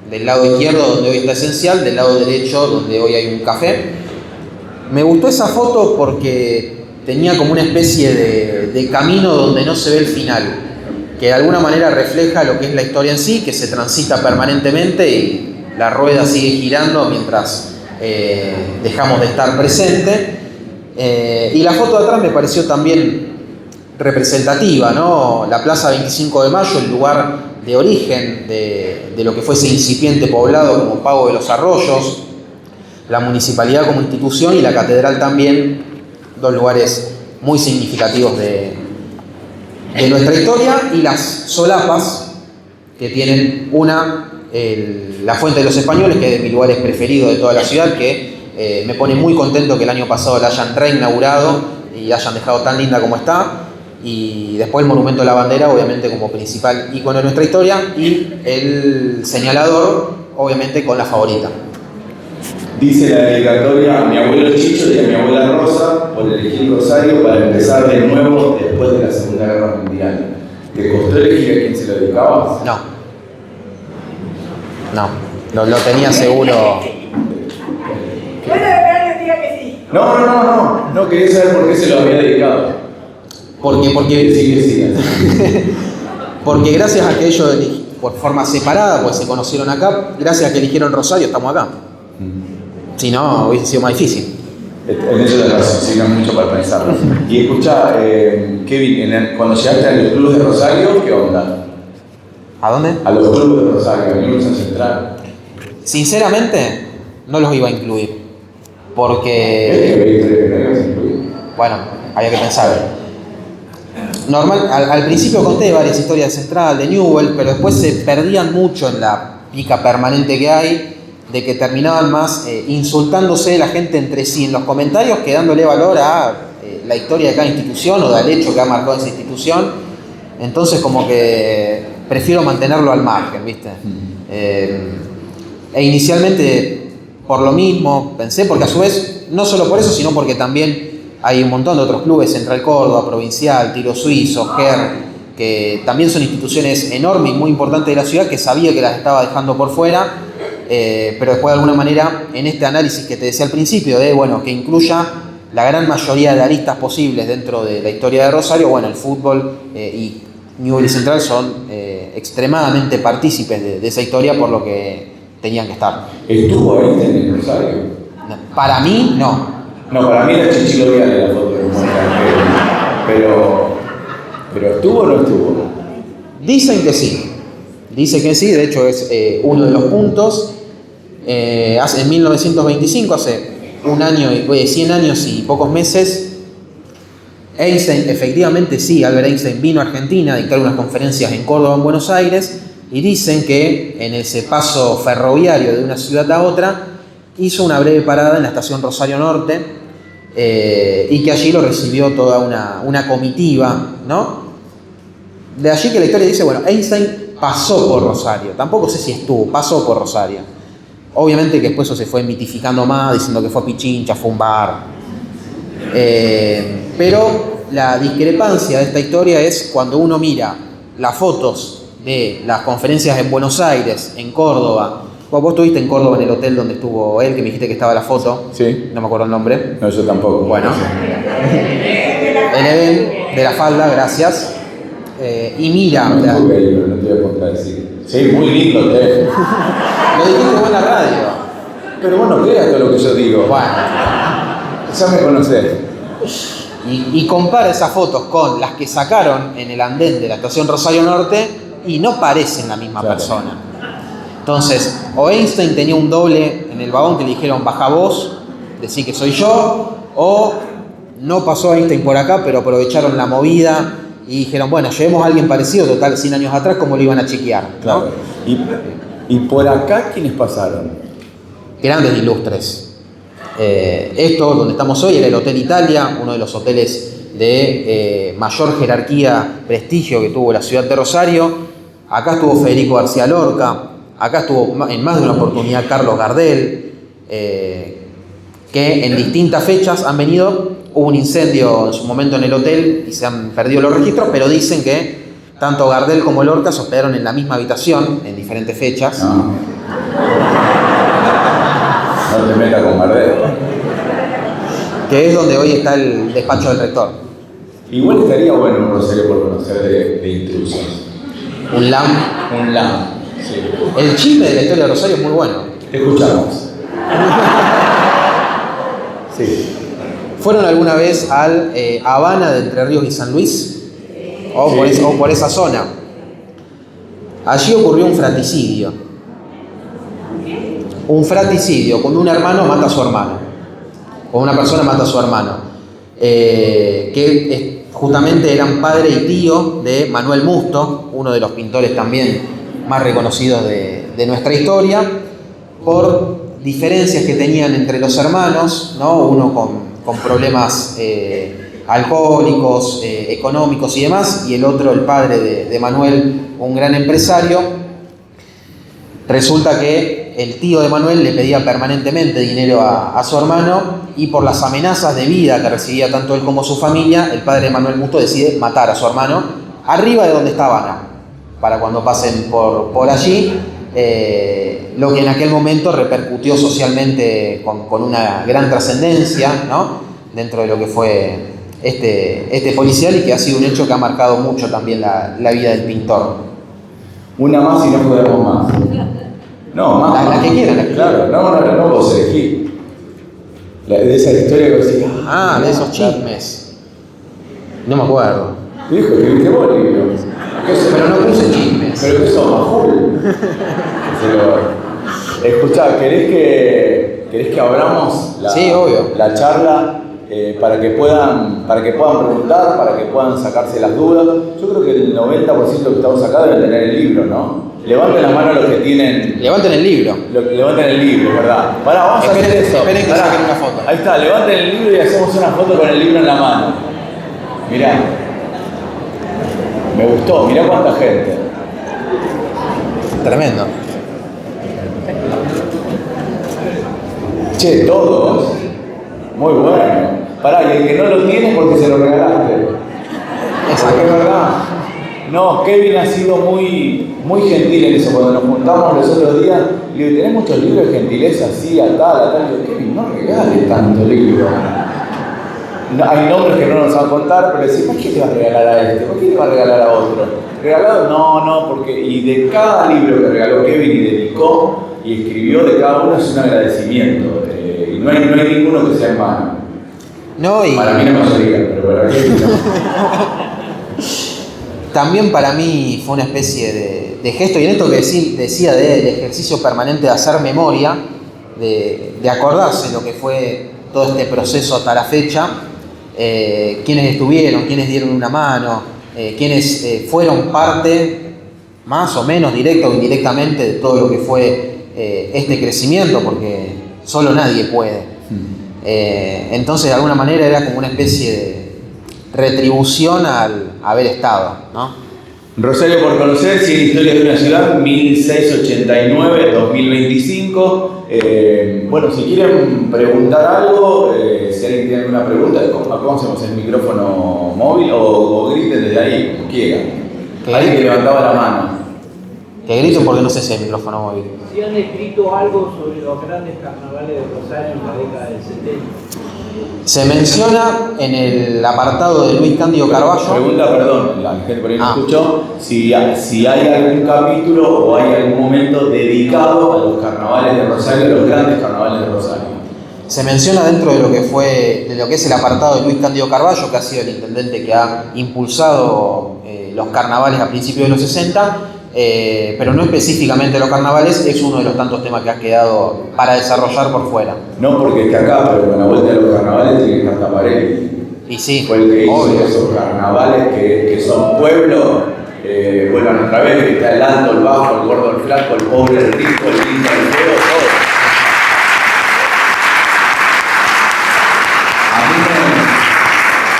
del lado izquierdo donde hoy está Esencial, del lado derecho donde hoy hay un café. Me gustó esa foto porque tenía como una especie de camino donde no se ve el final, que de alguna manera refleja lo que es la historia en sí, que se transita permanentemente y la rueda sigue girando mientras dejamos de estar presente. Y la foto de atrás me pareció también representativa, ¿no? La Plaza 25 de Mayo, el lugar de origen de lo que fue ese incipiente poblado como Pago de los Arroyos, la municipalidad como institución y la catedral también, dos lugares muy significativos de nuestra historia, y las solapas que tienen la Fuente de los Españoles, que es de mis lugares preferidos de toda la ciudad, que me pone muy contento que el año pasado la hayan reinaugurado y hayan dejado tan linda como está. Y después el Monumento a la Bandera, obviamente como principal ícono de nuestra historia, y el señalador, obviamente con la favorita. Dice la dedicatoria a mi abuelo Chicho y a mi abuela Rosa por elegir Rosario para empezar de nuevo después de la Segunda Guerra Mundial. ¿Te costó elegir a quién se lo dedicabas? No, lo tenía seguro. Bueno, que diga que sí. No quería saber por qué se lo había dedicado. Porque Sí. Porque gracias a que ellos, por forma separada, pues se conocieron acá, gracias a que eligieron Rosario, estamos acá. Si no, hubiese sido más difícil. En eso tenés razón, sí, no hay mucho para pensar. Y escuchá, Kevin, cuando llegaste a los clubes de Rosario, ¿qué onda? ¿A dónde? A los clubes de Rosario, a Universal Central. Sinceramente, no los iba a incluir. Porque, bueno, había que pensar. Normal, al principio conté varias historias de Central, de Newell, pero después se perdían mucho en la pica permanente que hay, de que terminaban más insultándose la gente entre sí en los comentarios que dándole valor a la historia de cada institución o del hecho que ha marcado esa institución. Entonces como que prefiero mantenerlo al margen, ¿viste? E inicialmente por lo mismo pensé, porque a su vez, no solo por eso, sino porque también hay un montón de otros clubes, Central Córdoba, Provincial, Tiro Suizo, GER, que también son instituciones enormes y muy importantes de la ciudad, que sabía que las estaba dejando por fuera, pero después de alguna manera, en este análisis que te decía al principio, que incluya la gran mayoría de aristas posibles dentro de la historia de Rosario, bueno, el fútbol y Newell y Central son extremadamente partícipes de esa historia, por lo que tenían que estar. ¿Estuvo ahí en el Rosario? Para mí, no. No, para mí era Chichilo Viale la foto que pero ¿estuvo o no estuvo? Dicen que sí. Dice que sí, de hecho es uno de los puntos. En 1925, hace 100 años y pocos meses, Einstein, efectivamente sí, Albert Einstein vino a Argentina a dictar unas conferencias en Córdoba, en Buenos Aires, y dicen que en ese paso ferroviario de una ciudad a otra hizo una breve parada en la estación Rosario Norte, y que allí lo recibió toda una comitiva, ¿no? De allí que la historia dice, bueno, Einstein pasó por Rosario, tampoco sé si estuvo, pasó por Rosario. Obviamente que después eso se fue mitificando más, diciendo que fue a Pichincha, fue un bar. Pero la discrepancia de esta historia es cuando uno mira las fotos de las conferencias en Buenos Aires, en Córdoba. Vos estuviste en Córdoba en el hotel donde estuvo él, que me dijiste que estaba la foto. Sí. No me acuerdo el nombre. No, yo tampoco. Bueno. El Edén de la falda, gracias. Y mira. No estuve ahí, pero no te voy a contradecir. Sí, muy lindo hotel. Lo dijiste vos en la radio. Pero vos no creas todo lo que yo digo. Bueno. Ya me conocés. Y compara esas fotos con las que sacaron en el andén de la estación Rosario Norte y no parecen la misma persona. Entonces, o Einstein tenía un doble en el vagón que le dijeron baja vos, decí que soy yo, o no pasó Einstein por acá, pero aprovecharon la movida y dijeron, bueno, llevemos a alguien parecido, total, 100 años atrás, ¿cómo lo iban a chequear? ¿No? Claro. ¿Y por acá quiénes pasaron? Grandes ilustres. Esto, donde estamos hoy, era el Hotel Italia, uno de los hoteles de mayor jerarquía, prestigio que tuvo la ciudad de Rosario. Acá estuvo Federico García Lorca, acá estuvo en más de una oportunidad Carlos Gardel, que en distintas fechas han venido. Hubo un incendio en su momento en el hotel y se han perdido los registros, pero dicen que tanto Gardel como Lorca se hospedaron en la misma habitación en diferentes fechas. No te metas con Gardel. Que es donde hoy está el despacho del rector. Igual estaría bueno un Rosario por conocer de intrusos. Un LAM. Un LAM. Sí. El chisme de la historia de Rosario es muy bueno. Te escuchamos. Sí. ¿Fueron alguna vez al Habana de Entre Ríos y San Luis? O por esa zona. Allí ocurrió un fraticidio. Un fraticidio, cuando un hermano mata a su hermano. O una persona mata a su hermano. Que justamente eran padre y tío de Manuel Musto, uno de los pintores también más reconocidos de nuestra historia, por diferencias que tenían entre los hermanos, ¿no? Uno con problemas alcohólicos, económicos y demás, y el otro, el padre de Manuel, un gran empresario. Resulta que el tío de Manuel le pedía permanentemente dinero a su hermano, y por las amenazas de vida que recibía tanto él como su familia, el padre de Manuel Musto decide matar a su hermano arriba de donde está Habana, para cuando pasen por allí, lo que en aquel momento repercutió socialmente con una gran trascendencia, ¿no? Dentro de lo que fue este policial, y que ha sido un hecho que ha marcado mucho también la vida del pintor. Una más y no podemos más. No, más. La que quieran. Claro, no vos elegí. De esa historia que decís. De esos chismes. No me acuerdo. Dijo, escribiste vos el libro. Pero no puse chismes. Pero que sos majul. Escuchá, ¿querés que abramos Sí, obvio. la charla para que puedan preguntar, para que puedan sacarse las dudas? Yo creo que el 90% que estamos acá deben tener el libro, ¿no? Levanten la mano los que tienen. Levanten el libro. Levanten el libro, ¿verdad? Vamos a hacer eso. Esperen que saquen una foto. Ahí está, levanten el libro y hacemos una foto con el libro en la mano. Mirá. Me gustó, mirá cuánta gente. Tremendo. Che, todos. Muy bueno. Pará, y el que no lo tiene porque se lo regalaste. Exacto. Es verdad. No, Kevin ha sido muy gentil en eso. Cuando nos juntamos los otros días, le digo, ¿tenés muchos libros de gentileza así, a tal? Le digo, Kevin, no regales tanto libro. No, hay nombres que no nos van a contar, pero decís, ¿por qué te va a regalar a este? ¿Por qué te va a regalar a otro? ¿Regalado? No, porque... Y de cada libro que regaló Kevin y dedicó y escribió de cada uno es un agradecimiento. Y no hay ninguno que sea en vano. No, y... Para mí la mayoría, pero para Kevin no. También para mí fue una especie de gesto, y en esto que decía del ejercicio permanente de hacer memoria, de acordarse lo que fue todo este proceso hasta la fecha, quienes estuvieron, quienes dieron una mano, quienes fueron parte, más o menos directa o indirectamente, de todo lo que fue este crecimiento, porque solo nadie puede. Entonces, de alguna manera era como una especie de retribución al haber estado, ¿no? Rosario por conocer, 100 historias de una ciudad, 1689-2025. Bueno, si quieren preguntar algo, si alguien tiene alguna pregunta, ¿cómo hacemos el micrófono móvil? O griten desde ahí, como quieran. Alguien que levantaba la mano. Que griten porque no sé si hay micrófono móvil. ¿Si han escrito algo sobre los grandes carnavales de Rosario en la década del 70? Se menciona en el apartado de Luis Cándido Carballo. Pregunta, perdón, la gente por ahí no Ah. escuchó, si hay algún capítulo o hay algún momento dedicado a los carnavales de Rosario, a los grandes carnavales de Rosario. Se menciona dentro de lo que es el apartado de Luis Cándido Carballo, que ha sido el intendente que ha impulsado los carnavales a principios de los 60, pero no específicamente los carnavales, es uno de los tantos temas que ha quedado para desarrollar por fuera. No porque esté acá, pero con la vuelta de los carnavales tiene que estar Taparelli. Y sí, Fue el que hizo obvio. esos carnavales que son pueblos, vuelvan otra vez, que está el alto, el bajo, el gordo, el flaco, el pobre, el rico, el lindo, el feo, todo.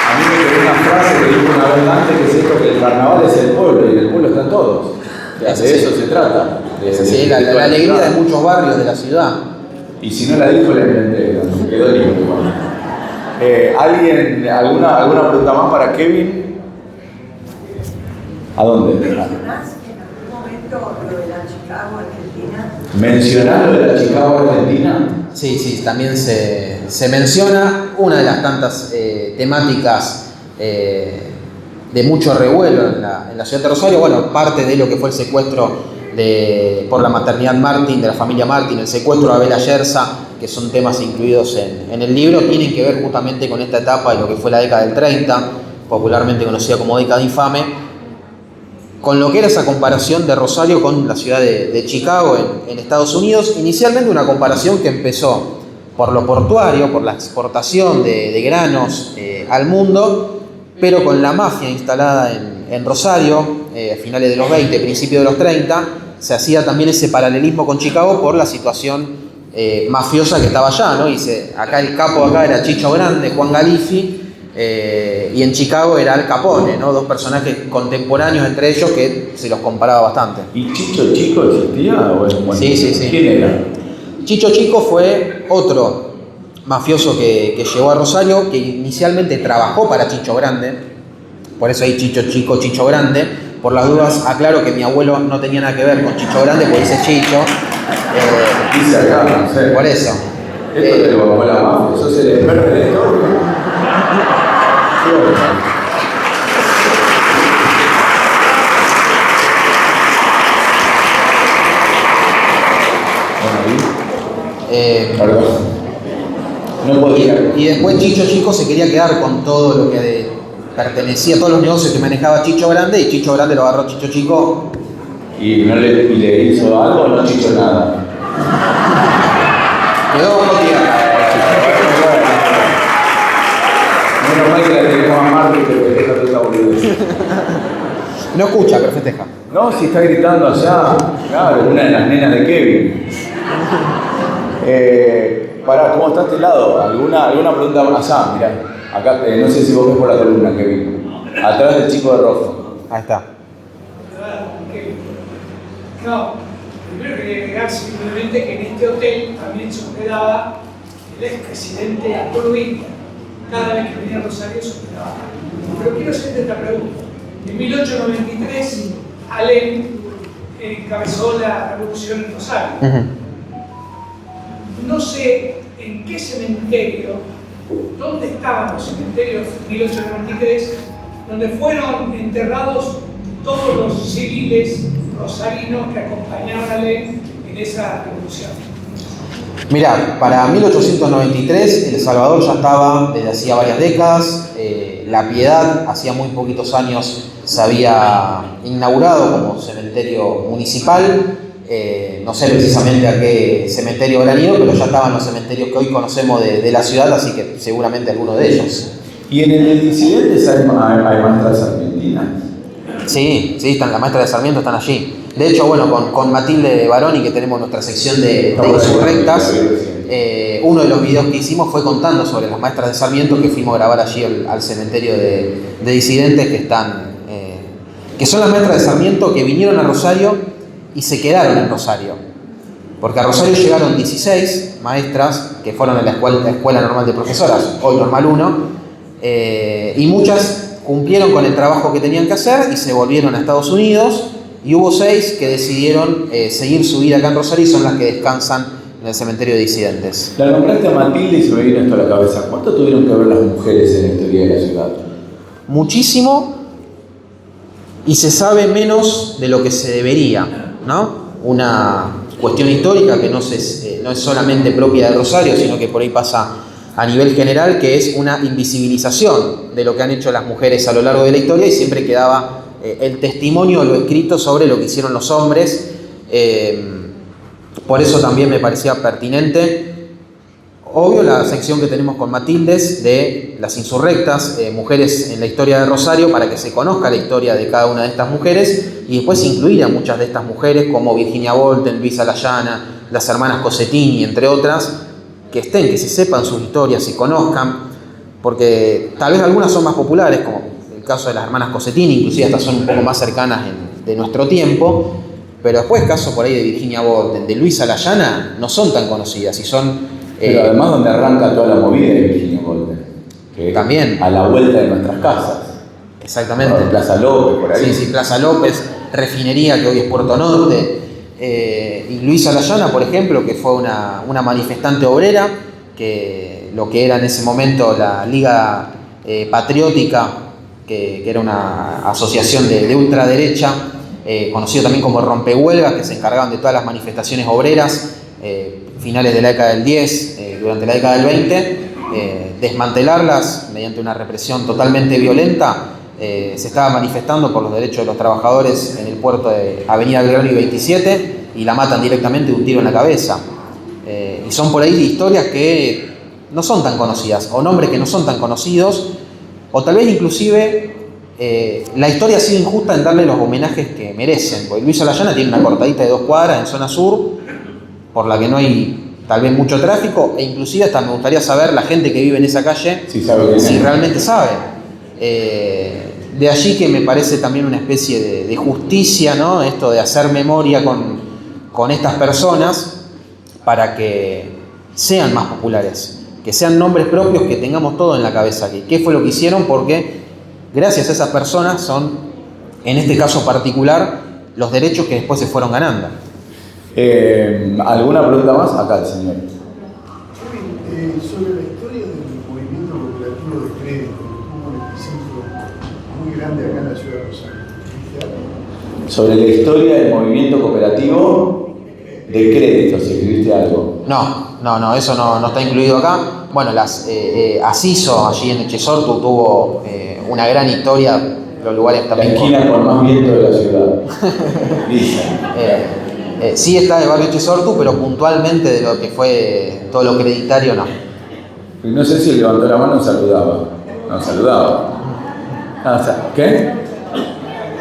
A mí me quedó una frase que dijo una vez antes, que es esto, que el carnaval es el pueblo, y en el pueblo están todos. O sea, de eso se trata. Sí, la alegría de muchos barrios de la ciudad. Y si no la dijo, la inventé, me quedó lindo. ¿Alguien, alguna pregunta más para Kevin? ¿A dónde? ¿Mencionás en algún momento lo de la Chicago Argentina? ¿Mencionar lo de la Chicago Argentina? Sí, también se menciona una de las tantas temáticas de mucho revuelo en la ciudad de Rosario. Bueno, parte de lo que fue el secuestro por la maternidad Martín, de la familia Martín, el secuestro de Abel Ayerza, que son temas incluidos en el libro, tienen que ver justamente con esta etapa de lo que fue la década del 30, popularmente conocida como década infame, con lo que era esa comparación de Rosario con la ciudad de Chicago en Estados Unidos. Inicialmente una comparación que empezó por lo portuario, por la exportación de granos al mundo, pero con la mafia instalada en Rosario, a finales de los 20, principios de los 30, se hacía también ese paralelismo con Chicago por la situación mafiosa que estaba allá, ¿no? Acá el capo acá era Chicho Grande, Juan Galifi, y en Chicago era Al Capone, ¿no? Dos personajes contemporáneos entre ellos que se los comparaba bastante. ¿Y Chicho Chico existía? Bueno, Sí. ¿Quién era? Chicho Chico fue otro mafioso que llegó a Rosario, que inicialmente trabajó para Chicho Grande, por eso hay Chicho Chico, Chicho Grande. Por las dudas aclaro que mi abuelo no tenía nada que ver con Chicho Grande, porque dice Chicho. Dice acá, no sé. Por eso. Esto te lo bajó la mafia, sos el experto de la historia. Qué bueno. Perdón. No podía. Y después Chicho Chico se quería quedar con todo lo que pertenecía a todos los negocios que manejaba Chicho Grande, y Chicho Grande lo agarró Chicho Chico. ¿Y no le hizo algo o no chicho nada? Quedó bajo tierra. Menos mal que la tenemos a Marta y te festeja toda esa boludez. No escucha, pero festeja. No, si está gritando allá, claro, una de las nenas de Kevin. Pará, ¿cómo está este lado? ¿Alguna pregunta más allá? Mirá, acá, no sé si vos ves por la columna, Kevin. Atrás del chico de rojo. Ahí está. No, primero quería agregar simplemente que en este hotel también se hospedaba el expresidente Arturo India. Cada vez que venía a Rosario se hospedaba. Pero quiero hacerte esta pregunta. En 1893, Alem encabezó la revolución en Rosario. No sé en qué cementerio, dónde estaban los cementerios de 1893, donde fueron enterrados todos los civiles rosarinos que acompañaban a Alem en esa revolución. Mirá, para 1893 El Salvador ya estaba desde hacía varias décadas. La Piedad hacía muy poquitos años se había inaugurado como cementerio municipal. No sé precisamente a qué cementerio habrán ido, pero ya estaban los cementerios que hoy conocemos de la ciudad, así que seguramente alguno de ellos. ¿Y en el Disidentes hay maestras argentinas? Sí, están, las maestras de Sarmiento están allí. De hecho, bueno, con Matilde Baroni, que tenemos nuestra sección de insurrectas, uno de los videos que hicimos fue contando sobre las maestras de Sarmiento, que fuimos a grabar allí al cementerio de disidentes que son las maestras de Sarmiento que vinieron a Rosario y se quedaron en Rosario. Porque a Rosario llegaron 16 maestras que fueron a la Escuela Normal de Profesoras, hoy Normal 1, y muchas cumplieron con el trabajo que tenían que hacer y se volvieron a Estados Unidos, y hubo 6 que decidieron seguir su vida acá en Rosario y son las que descansan en el cementerio de disidentes. La nombraste a Matilde y se me vino esto a la cabeza. ¿Cuánto tuvieron que ver las mujeres en la historia de la ciudad? Muchísimo, y se sabe menos de lo que se debería, ¿no? Una cuestión histórica que no es solamente propia de Rosario, sino que por ahí pasa a nivel general, que es una invisibilización de lo que han hecho las mujeres a lo largo de la historia, y siempre quedaba el testimonio, lo escrito sobre lo que hicieron los hombres. Por eso también me parecía pertinente, obvio, la sección que tenemos con Matildes de las insurrectas, mujeres en la historia de Rosario, para que se conozca la historia de cada una de estas mujeres, y después incluir a muchas de estas mujeres como Virginia Volten, Luisa Layana, las hermanas Cosettini, entre otras, que se sepan sus historias, se conozcan, porque tal vez algunas son más populares, como el caso de las hermanas Cosettini, inclusive estas son un poco más cercanas de nuestro tiempo, pero después casos por ahí de Virginia Volten, de Luisa Layana, no son tan conocidas y son... Pero además donde arranca toda la movida de Virginia Volten, que también a la vuelta de nuestras casas. Exactamente. Bueno, Plaza López, por ahí. Sí, Plaza López, Refinería, que hoy es Puerto Norte. Y Luisa Layana, por ejemplo, que fue una manifestante obrera, que lo que era en ese momento la Liga Patriótica, que era una asociación de ultraderecha, conocido también como rompehuelgas, que se encargaban de todas las manifestaciones obreras, finales de la década del 10, durante la década del 20, desmantelarlas mediante una represión totalmente violenta. Se estaba manifestando por los derechos de los trabajadores en el puerto de Avenida Belgrano y 27, y la matan directamente de un tiro en la cabeza. Y son por ahí historias que no son tan conocidas, o nombres que no son tan conocidos, o tal vez inclusive la historia ha sido injusta en darle los homenajes que merecen, porque Luisa Layana tiene una cortadita de 2 cuadras en zona sur, por la que no hay tal vez mucho tráfico, e inclusive hasta me gustaría saber la gente que vive en esa calle Sí, sabe si realmente sabe. De allí que me parece también una especie de justicia, ¿no? Esto de hacer memoria con estas personas para que sean más populares, que sean nombres propios, que tengamos todo en la cabeza aquí. ¿Qué fue lo que hicieron? Porque gracias a esas personas son, en este caso particular, los derechos que después se fueron ganando. ¿Alguna pregunta más? Acá el señor. Sobre la historia del movimiento cooperativo de crédito, que tuvo un epicentro muy grande acá en la ciudad de Rosario. Sobre la historia del movimiento cooperativo de crédito, si escribiste algo. No, eso no está incluido acá. Bueno, Asiso, allí en Echesortu, tuvo una gran historia, los lugares La también... esquina con más viento de la ciudad. Dice. Sí está de barrio Echesortu, pero puntualmente de lo que fue todo lo creditario, no. Y no sé si levantó la mano o saludaba. No, saludaba. ¿Qué?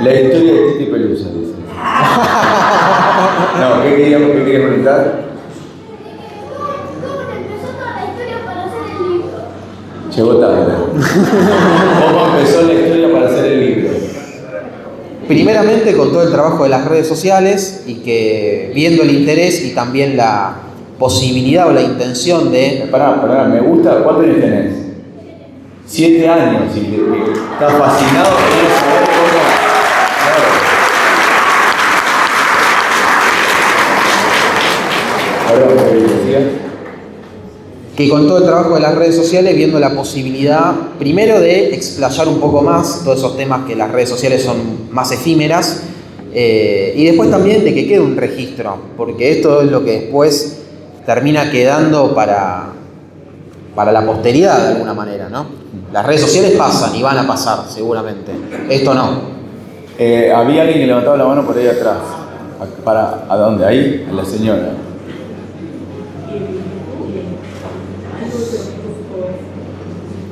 La historia de Titi Pelusa, dice. No, ¿qué querías preguntar? Llegó tarde. ¿Cómo empezó la historia para hacer el libro? Primeramente con todo el trabajo de las redes sociales, y que viendo el interés y también la posibilidad o la intención de... Pará, me gusta. ¿Cuántos años tenés? 7 años. Y estás fascinado con saber cómo... Claro. Ahora, ¿qué decías? Que con todo el trabajo de las redes sociales, viendo la posibilidad, primero de explayar un poco más todos esos temas que las redes sociales son más efímeras, y después también de que quede un registro, porque esto es lo que después termina quedando para la posteridad de alguna manera, ¿no? Las redes sociales pasan y van a pasar, seguramente. Esto no. Había alguien que levantaba la mano por ahí atrás. ¿A dónde? Ahí, a la señora.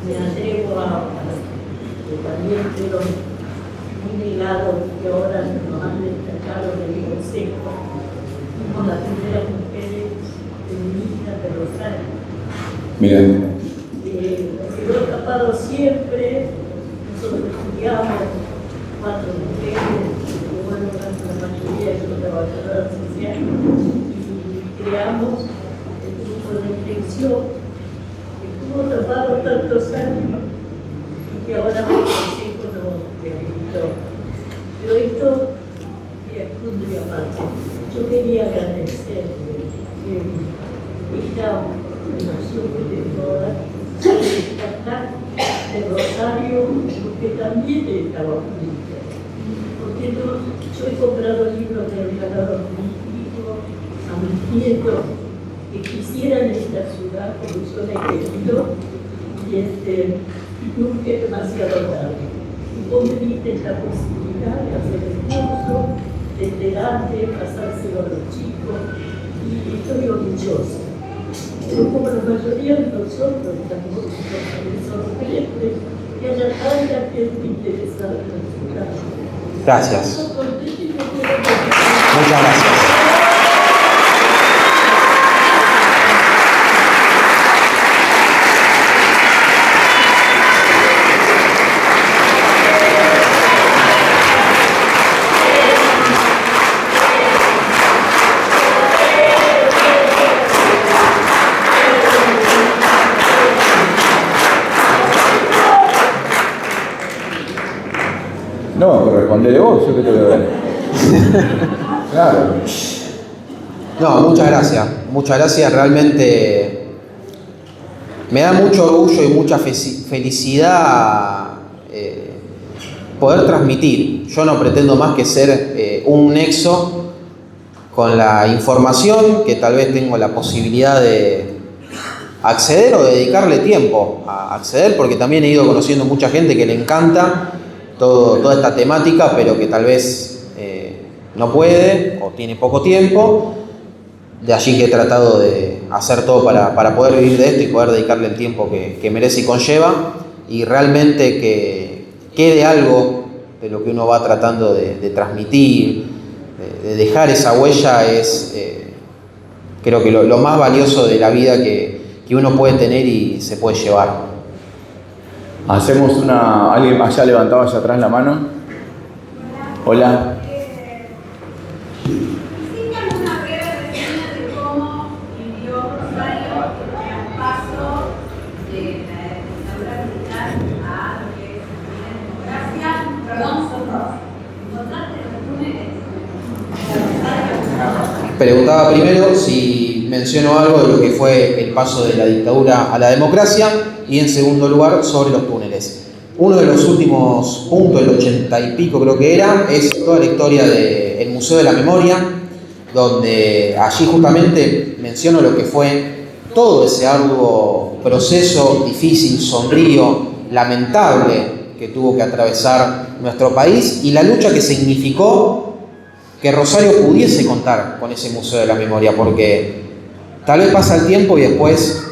Me atrevo también pero muy ligado que ahora nos han destacado en el consejo como las primeras mujeres feministas de Rosario. Mira. Nos quedó tapado siempre, nosotros estudiamos 4 mujeres, bueno, la mayoría son trabajadoras sociales, y creamos el grupo de reflexión. Estuvo tapado tantos años y que ahora el consejo nos rehabilitó. Pero esto, porque también estaba unida. Porque yo he comprado libros de regalado a mis hijos, a mis nietos, que quisieran esta ciudad como yo la he querido, y nunca es demasiado tarde. Y vos me diste la posibilidad de hacer el curso, de enterarte, pasárselo a los chicos, y estoy orgullosa. Pero como la mayoría de nosotros estamos sorprendentes que haya tanta gente interesada en la ciudad. Gracias. Muchas gracias. No, correspondele vos, yo que te voy a ver. Claro. No, muchas gracias. Muchas gracias. Realmente me da mucho orgullo y mucha felicidad poder transmitir. Yo no pretendo más que ser un nexo con la información que tal vez tengo la posibilidad de acceder o de dedicarle tiempo a acceder, porque también he ido conociendo mucha gente que le encanta toda esta temática, pero que tal vez no puede o tiene poco tiempo. De allí que he tratado de hacer todo para poder vivir de esto y poder dedicarle el tiempo que merece y conlleva, y realmente que quede algo de lo que uno va tratando de transmitir, de dejar esa huella, es creo que lo más valioso de la vida que uno puede tener y se puede llevar. Hacemos una... ¿Alguien allá levantaba allá atrás la mano? Hola. ¿Hiciste alguna breve reseña de cómo vivió Rosario el paso de la dictadura militar a lo que es la democracia? Perdón, ¿encontraste los túneles? Preguntaba primero si menciono algo de lo que fue el paso de la dictadura a la democracia, y en segundo lugar sobre los túneles. Uno de los últimos puntos, el 80 y pico creo que era, es toda la historia del Museo de la Memoria, donde allí justamente menciono lo que fue todo ese arduo proceso difícil, sombrío, lamentable que tuvo que atravesar nuestro país, y la lucha que significó que Rosario pudiese contar con ese Museo de la Memoria, porque tal vez pasa el tiempo y después,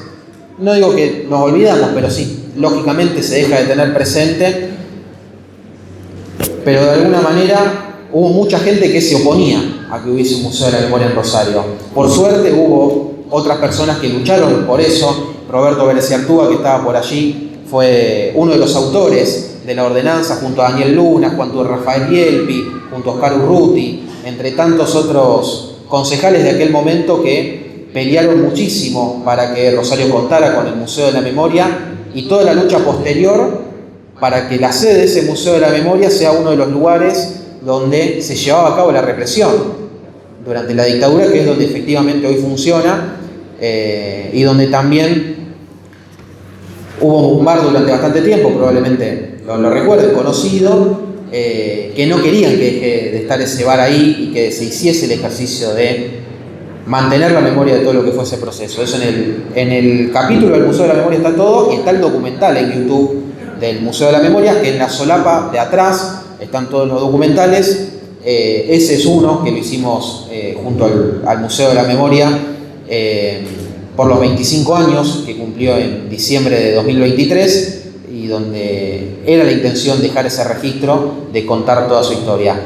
no digo que nos olvidamos, pero sí, lógicamente se deja de tener presente, pero de alguna manera hubo mucha gente que se oponía a que hubiese un Museo de la Memoria en Rosario. Por suerte hubo otras personas que lucharon por eso. Roberto Vélez Artúa, que estaba por allí, fue uno de los autores de la ordenanza, junto a Daniel Luna, junto a Rafael Yelpi, junto a Oscar Urruti, entre tantos otros concejales de aquel momento que pelearon muchísimo para que Rosario contara con el Museo de la Memoria, y toda la lucha posterior para que la sede de ese Museo de la Memoria sea uno de los lugares donde se llevaba a cabo la represión durante la dictadura, que es donde efectivamente hoy funciona, y donde también hubo un bar durante bastante tiempo, probablemente lo recuerden, conocido, que no querían que deje de estar ese bar ahí y que se hiciese el ejercicio de mantener la memoria de todo lo que fue ese proceso. Eso en el capítulo del Museo de la Memoria está todo, y está el documental en YouTube del Museo de la Memoria, que en la solapa de atrás están todos los documentales. Ese es uno que lo hicimos junto al Museo de la Memoria por los 25 años que cumplió en diciembre de 2023, y donde era la intención dejar ese registro de contar toda su historia.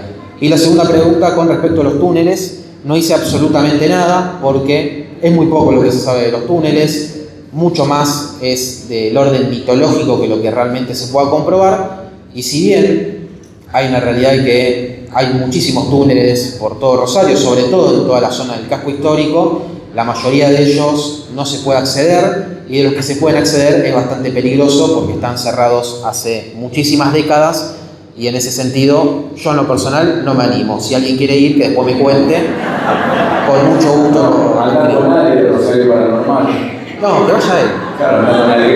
Y la segunda pregunta con respecto a los túneles, no hice absolutamente nada porque es muy poco lo que se sabe de los túneles, mucho más es del orden mitológico que lo que realmente se pueda comprobar. Y si bien hay una realidad de que hay muchísimos túneles por todo Rosario, sobre todo en toda la zona del casco histórico, la mayoría de ellos no se puede acceder, y de los que se pueden acceder es bastante peligroso porque están cerrados hace muchísimas décadas, y en ese sentido yo en lo personal no me animo. Si alguien quiere ir, que después me cuente, con mucho gusto. Hablar con nadie de Rosario Paranormal. No, que vaya él. Claro, hablar con nadie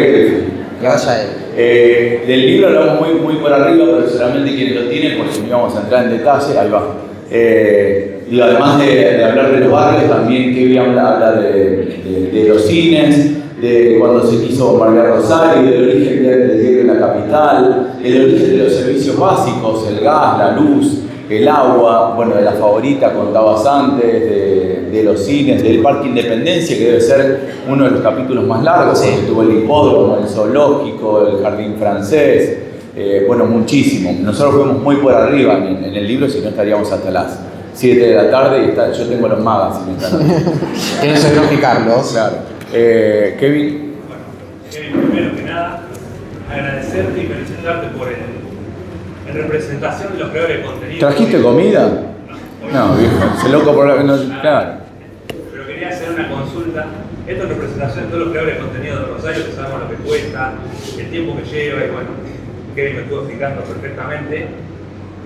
Que vaya él. Del libro hablamos muy por arriba, pero solamente quienes lo tienen, porque no vamos a entrar en detalle, ahí va. Digo, además de hablar de los barrios, también Kevin habla de los cines, de cuando se quiso bombardear Rosario, del origen de la capital, del origen de los servicios básicos, el gas, la luz, el agua, bueno, de la favorita contabas antes, de los cines, del Parque Independencia, que debe ser uno de los capítulos más largos, porque tuvo el hipódromo, el zoológico, el jardín francés, bueno, muchísimo. Nosotros fuimos muy por arriba en el libro, si no estaríamos hasta las 7 de la tarde y yo tengo los magazines. Que no se bloque Carlos. Claro. Kevin. Bueno, Kevin, primero que nada, agradecerte y felicitarte por en representación de los creadores de contenido. ¿Trajiste comida? No, viejo, se loco por la... No, claro. Pero quería hacer una consulta. Esto es representación de todos los creadores de contenido de Rosario, que sabemos lo que cuesta, el tiempo que lleva y bueno, Kevin me estuvo explicando perfectamente.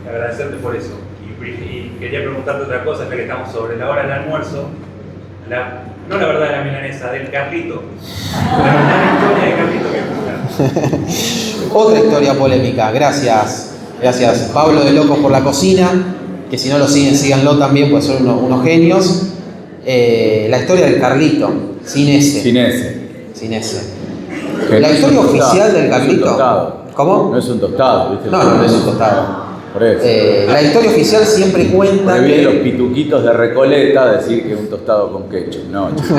Agradecerte por eso. Y quería preguntarte otra cosa, ya que estamos sobre la hora del almuerzo. No la verdad de la milanesa, del Carlito. La verdadera historia de Carlito que escuchar. Otra historia polémica, gracias. Gracias Pablo de Locos por la Cocina, que si no lo siguen, síganlo también, pues son unos genios. La historia del Carlito, sin S. Sin S. La historia oficial del Carlito. ¿Cómo? No es un tostado, ¿viste? No es un tostado. Por eso. La historia oficial siempre cuenta que que... los pituquitos de Recoleta decir que es un tostado con ketchup. No, chicos.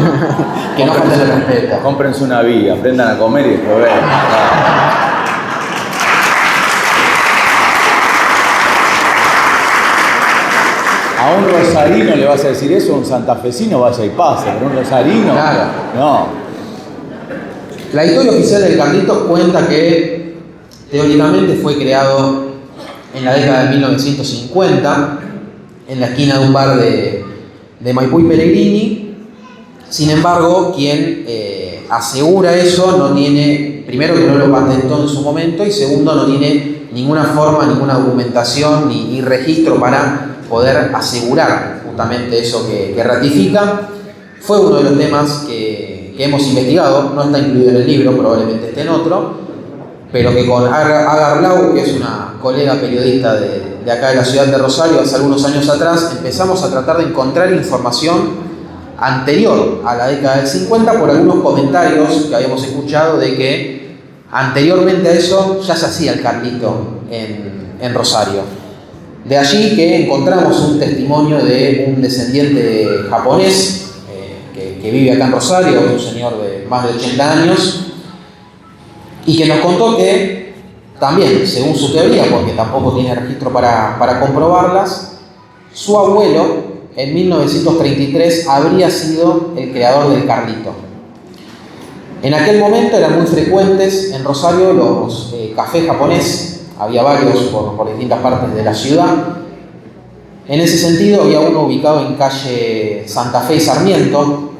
Que no falten el respeto. Cómprense una vía, aprendan a comer y después vean. A un rosarino le vas a decir eso, a un santafesino vaya y pase, pero un rosarino, claro. No. La historia oficial del Carlitos cuenta que teóricamente fue creado en la década de 1950 en la esquina de un bar de Maipú y Pellegrini. Sin embargo, quien asegura eso no tiene, primero que no lo patentó en su momento y segundo no tiene ninguna forma, ninguna documentación ni registro para poder asegurar justamente eso que ratifica. Fue uno de los temas que hemos investigado, no está incluido en el libro, probablemente esté en otro, pero que con Agar Lau, que es una colega periodista de acá de la ciudad de Rosario, hace algunos años atrás, empezamos a tratar de encontrar información anterior a la década del 50 por algunos comentarios que habíamos escuchado de que anteriormente a eso ya se hacía el Carlito en Rosario. De allí que encontramos un testimonio de un descendiente japonés que vive acá en Rosario, un señor de más de 80 años, y que nos contó que también, según su teoría, porque tampoco tiene registro para comprobarlas, su abuelo en 1933 habría sido el creador del Carlito. En aquel momento eran muy frecuentes en Rosario los cafés japoneses. Había varios por distintas partes de la ciudad. En ese sentido, había uno ubicado en calle Santa Fe y Sarmiento,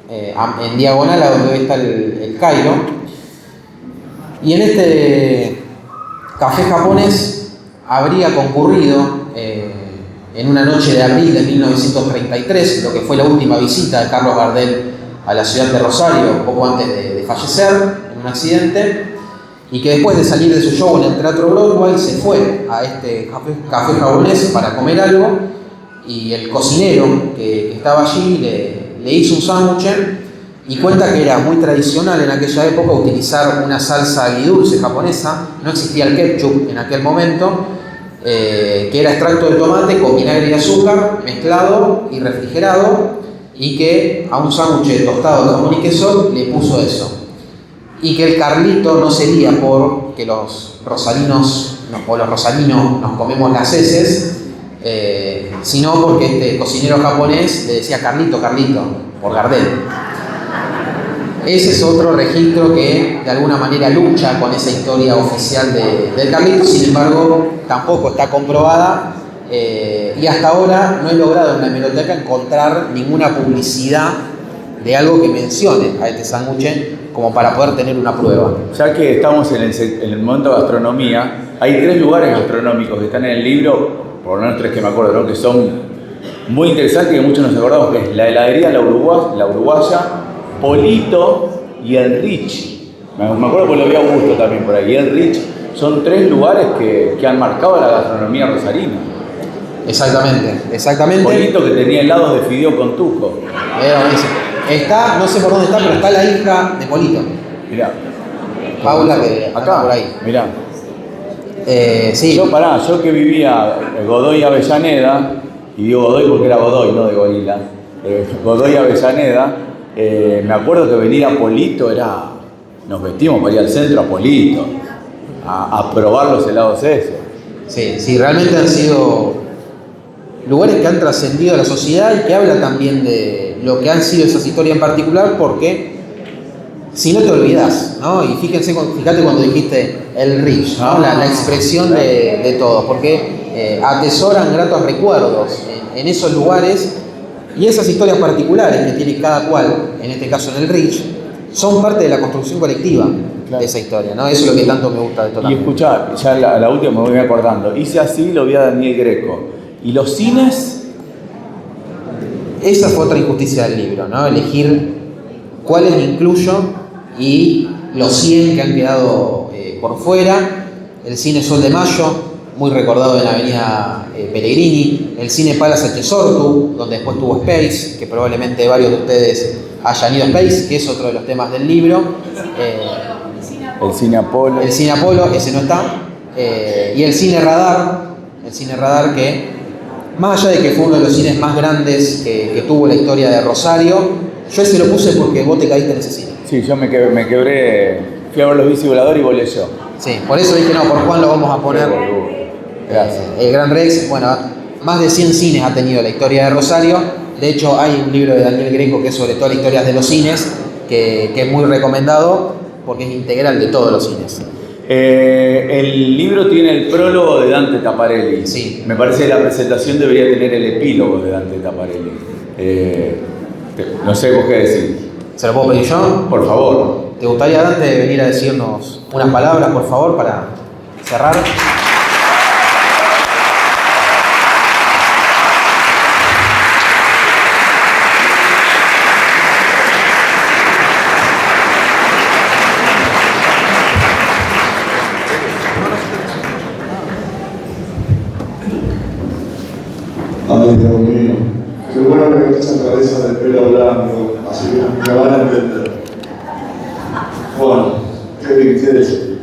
en diagonal a donde está el Cairo. Y en este café japonés habría concurrido en una noche de abril de 1933, lo que fue la última visita de Carlos Gardel a la ciudad de Rosario, poco antes de fallecer en un accidente. Y que después de salir de su show en el Teatro Broadway se fue a este café japonés para comer algo y el cocinero que estaba allí le hizo un sándwich y cuenta que era muy tradicional en aquella época utilizar una salsa agridulce japonesa, no existía el ketchup en aquel momento, que era extracto de tomate con vinagre y azúcar mezclado y refrigerado y que a un sándwich tostado de jamón y queso le puso eso. Y que el Carlito no sería porque los rosarinos nos comemos las heces, sino porque este cocinero japonés le decía Carlito, por Gardel. Ese es otro registro que de alguna manera lucha con esa historia oficial del Carlito, sin embargo tampoco está comprobada y hasta ahora no he logrado en la hemeroteca encontrar ninguna publicidad de algo que mencione a este sándwich como para poder tener una prueba. Ya que estamos en el momento de gastronomía, hay 3 lugares gastronómicos que están en el libro, por lo menos 3 que me acuerdo, ¿no? Que son muy interesantes y que muchos nos acordamos, que es la heladería La Uruguaya, Polito y el Rich. Me acuerdo que lo vi a Augusto también por ahí. Y el Rich son 3 lugares que han marcado la gastronomía rosarina. Exactamente. Polito, que tenía helados de fideo con tuco. Está, no sé por dónde está, pero está la hija de Polito. Mirá. Paula, que acá por ahí. Mirá. Sí. Yo que vivía en Godoy Avellaneda, y digo Godoy porque era Godoy, no de gorila. Godoy Avellaneda, me acuerdo que venir a Polito era. Nos vestimos para ir al centro a Polito, a probar los helados esos. Sí, realmente han sido lugares que han trascendido a la sociedad y que habla también de lo que han sido esas historias en particular, porque si no te olvidás, ¿no? Y fíjate cuando dijiste el Rich, ¿no? La expresión de todo, porque atesoran gratos recuerdos en esos lugares, y esas historias particulares que tiene cada cual, en este caso en el Rich, son parte de la construcción colectiva de esa historia, ¿no? Eso es lo que tanto me gusta de todo. Y escuchá, ya la última me voy acordando. Hice así, lo vi a Daniel Greco. ¿Y los cines? Esa fue otra injusticia del libro, ¿no? Elegir cuáles incluyo y los 100 que han quedado por fuera. El cine Sol de Mayo, muy recordado en la avenida Pellegrini. El cine Palace Chesortu, donde después tuvo Space, que probablemente varios de ustedes hayan ido a Space, que es otro de los temas del libro. El cine Apolo. El cine Apolo, ese no está. Y el cine Radar que, más allá de que fue uno de los cines más grandes que tuvo la historia de Rosario, yo ese lo puse porque vos te caíste en ese cine. Sí, yo me quebré, fui a ver los bici voladores y volé yo. Sí, por eso dije, no, por Juan lo vamos a poner. Gracias. El Gran Rex, bueno, más de 100 cines ha tenido la historia de Rosario. De hecho, hay un libro de Daniel Greco que es sobre todas las historias de los cines, que es muy recomendado porque es integral de todos los cines. El libro tiene el prólogo de Dante Taparelli. Sí. Me parece que la presentación debería tener el epílogo de Dante Taparelli. No sé vos qué decir. ¿Se lo puedo pedir yo? Por favor. ¿Te gustaría, Dante, venir a decirnos unas palabras, por favor, para cerrar? Ay, Dios mío, qué bueno que esa cabeza de pelo blanco, así que me van a entender. Bueno, qué decir.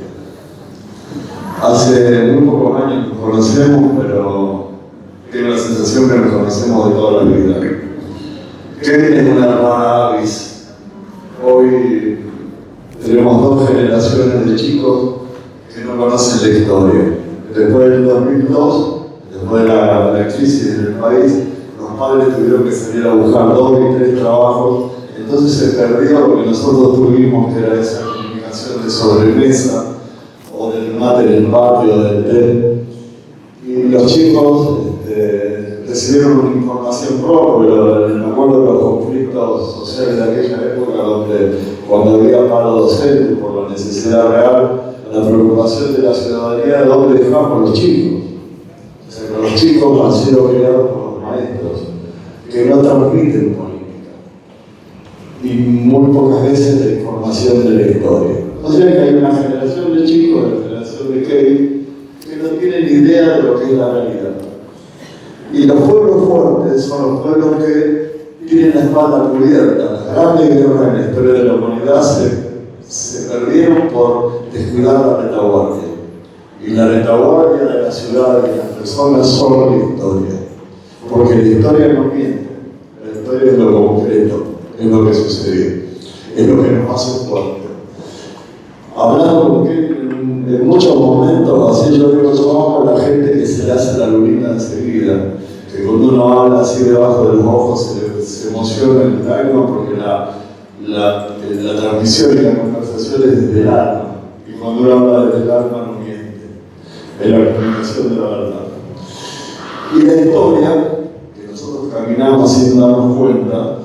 Hace muy pocos años nos conocemos, pero tengo la sensación que nos conocemos de toda la vida. Kevin es una hermana Avis. Hoy tenemos 2 generaciones de chicos que no conocen la historia. Después del 2002, después de la crisis en el país, los padres tuvieron que salir a buscar 2 y 3 trabajos, entonces se perdió lo que nosotros tuvimos, que era esa comunicación de sobremesa, o del mate en el patio, del té. Y los chicos recibieron una información propia, pero me acuerdo de los conflictos sociales de aquella época, donde cuando había paro docente por la necesidad real, la preocupación de la ciudadanía de dónde dejamos los chicos. O sea, que los chicos han sido criados por los maestros, que no transmiten política. Y muy pocas veces la información de la historia. O sea que hay una generación de chicos, la generación de Kevin, que no tienen idea de lo que es la realidad. Y los pueblos fuertes son los pueblos que tienen la espalda cubierta. Las grandes guerras en la historia de la humanidad se perdieron por descuidar la retaguardia. Y la retaguardia de la ciudad y las personas son la historia. Porque la historia no miente. La historia es lo concreto, es lo que sucedió, es lo que nos hace fuerte. Hablando con Kevin en muchos momentos, así yo digo, yo amo a la gente que se le hace la luna enseguida, que cuando uno habla así debajo de los ojos se emociona el alma, porque la transmisión y la conversación es desde el alma, y cuando uno habla desde el alma no miente, es la comunicación de la verdad. Y la historia, que nosotros caminamos sin darnos cuenta,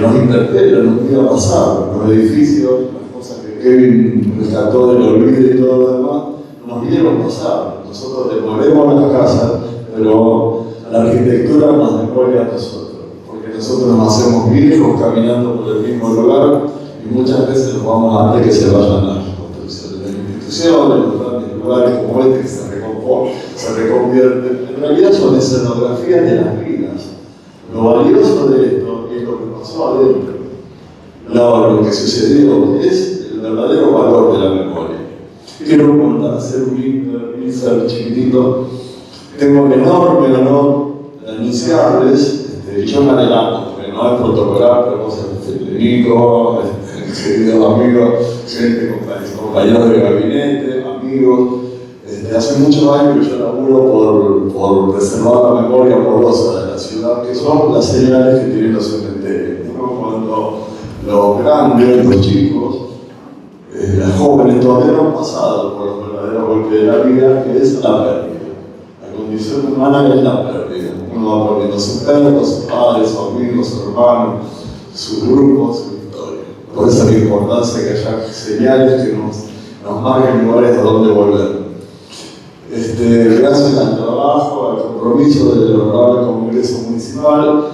nos interpela, nos mira pasar, los edificios, las cosas que Kevin rescató del olvido y todo lo demás, nos vieron pasar. Nosotros devolvemos la casa, pero la arquitectura nos devuelve a nosotros, porque nosotros nos hacemos viejos caminando por el mismo lugar y muchas veces nos vamos a ver que se vayan las construcciones de instituciones, los grandes lugares como este que se reconvierten. En realidad son escenografías de las vidas. Lo valioso de esto es lo que pasó adentro. Lo que sucedió es el verdadero valor de la memoria. Quiero contar, hacer un insert chiquitito. Tengo el enorme honor de anunciarles, yo me adelanto, porque no es protocolar, pero vos Federico, queridos amigos, gente, compañeros de gabinete, amigos. Hace muchos años que yo laburo por preservar la memoria amorosa de la ciudad, que son las señales que tienen los cementerios. Cuando los grandes, los chicos, las jóvenes todavía no han pasado por los verdaderos golpes de la vida, que es la pérdida. La condición humana es la pérdida. Uno va perdiendo sus perros, sus padres, sus amigos, sus hermanos, sus grupos, su historia. Por eso la importancia que haya señales que nos marquen lugares a donde volver. Gracias al trabajo, al compromiso del honorable Congreso Municipal,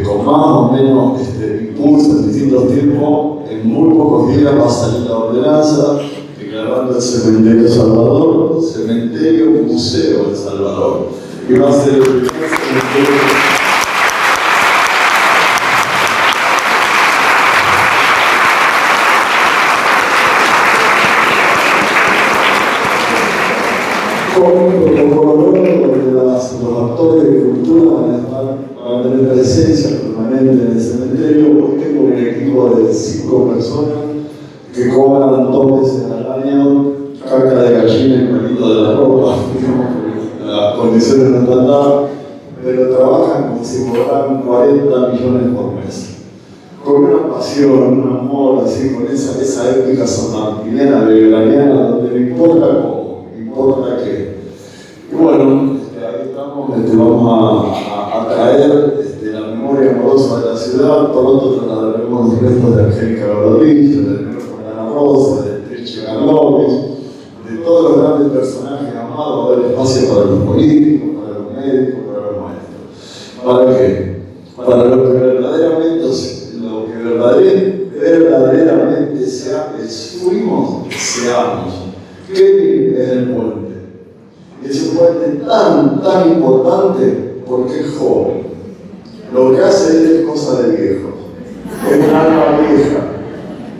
con más o menos impulso en distintos tiempos, en muy pocos días va a salir la ordenanza declarando el Cementerio Salvador, Cementerio Museo de Salvador. Y va a ser el primer cementerio. Donde los actores de cultura van a tener presencia permanente en el cementerio. Hoy tengo un equipo de 5 personas que cobran 2 veces al año caca de gallina y pelito de la ropa. Las condiciones no están dadas, pero trabajan como si cobraran 40 millones por mes. Con una pasión, un amor, así, con esa épica sanmartiniana, belgraniana, donde no importa cómo, importa qué. Y bueno, ahí estamos, vamos a traer la memoria amorosa de la ciudad. Pronto trasladaremos los restos de Angélica Rodríguez, de Ana Rosa, de Triche Galovis, de todos los grandes personajes amados. Va a haber espacio para los políticos, para los médicos, para los maestros. ¿Para qué? Para lo que verdaderamente fuimos, seamos. Kevin es el puente. Es un puente tan importante porque es joven. Lo que hace él es cosa de viejo. Es un alma vieja,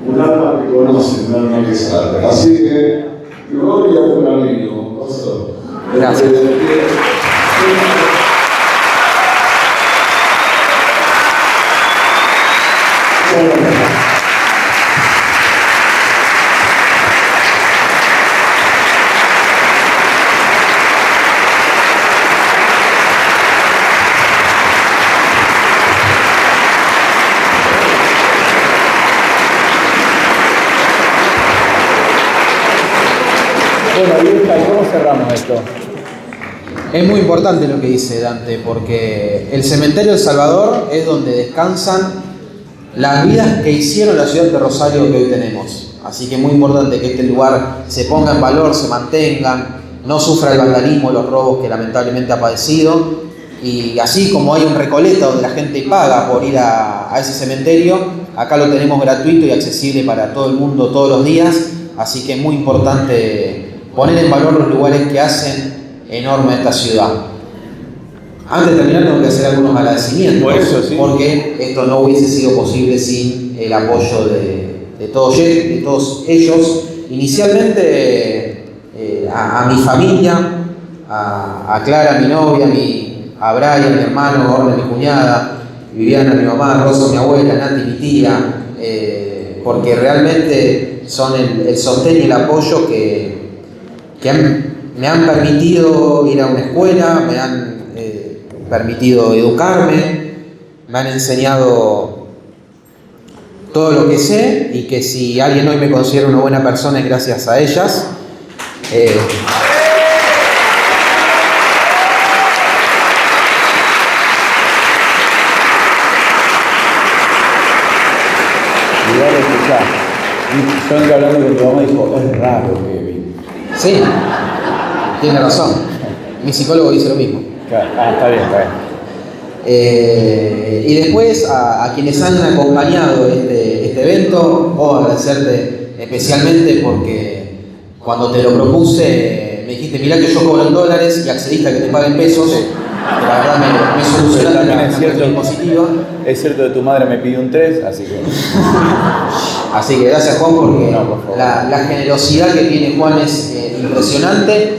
un alma que conoce, un alma que sabe. Así que, gloria a un amigo, pastor. Gracias. ¿Cómo cerramos esto? Es muy importante lo que dice Dante, porque el Cementerio del Salvador es donde descansan las vidas que hicieron la ciudad de Rosario que hoy tenemos. Así que es muy importante que este lugar se ponga en valor, se mantenga, no sufra el vandalismo, los robos que lamentablemente ha padecido. Y así como hay un Recoleta donde la gente paga por ir a ese cementerio, acá lo tenemos gratuito y accesible para todo el mundo todos los días. Así que es muy importante poner en valor los lugares que hacen enorme esta ciudad. Antes de terminar tengo que hacer algunos agradecimientos, por eso, sí, porque esto no hubiese sido posible sin el apoyo de todos ellos. Inicialmente a mi familia, a Clara, mi novia, a Brian, mi hermano, Orne, mi cuñada, Viviana, mi mamá, Rosa, mi abuela, Nati, mi tía, porque realmente son el sostén y el apoyo que me han permitido ir a una escuela, me han permitido educarme, me han enseñado todo lo que sé, y que si alguien hoy me considera una buena persona es gracias a ellas. Igual escuchá, yo entré hablando con tu mamá y dijo, es raro Kevin. Sí, tiene razón. Mi psicólogo dice lo mismo. Está bien. Y después a quienes han acompañado este evento, o agradecerte especialmente porque cuando te lo propuse me dijiste, mirá que yo cobro en dólares y accediste a que te paguen pesos. La verdad me solucionaste También la es cierto, positiva. es cierto que tu madre me pidió un 3, así que... Así que gracias, Juan, porque No, por favor. la generosidad que tiene Juan es impresionante.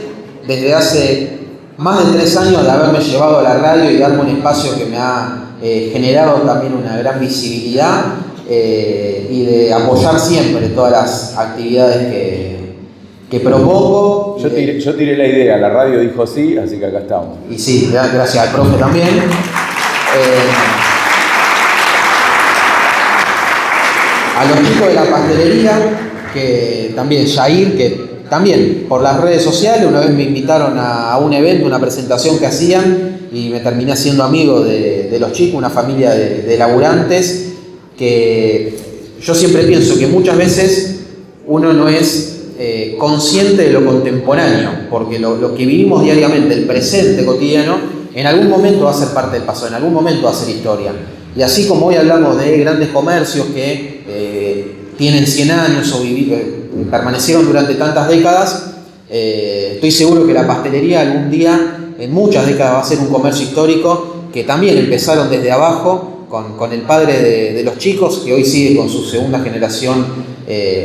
Desde hace más de 3 años de haberme llevado a la radio y darme un espacio que me ha generado también una gran visibilidad y de apoyar siempre todas las actividades que propongo. Yo tiré la idea, la radio dijo sí, así que acá estamos. Y sí, gracias al profe también. A los chicos de la pastelería, que también, Jair, que también por las redes sociales una vez me invitaron a un evento, una presentación que hacían y me terminé haciendo amigo de los chicos, una familia de laburantes, que yo siempre pienso que muchas veces uno no es consciente de lo contemporáneo, porque lo que vivimos diariamente, el presente cotidiano, en algún momento va a ser parte del pasado, en algún momento va a ser historia. Y así como hoy hablamos de grandes comercios que tienen 100 años o permanecieron durante tantas décadas, estoy seguro que la pastelería algún día, en muchas décadas, va a ser un comercio histórico que también empezaron desde abajo con el padre de los chicos, que hoy sigue con su segunda generación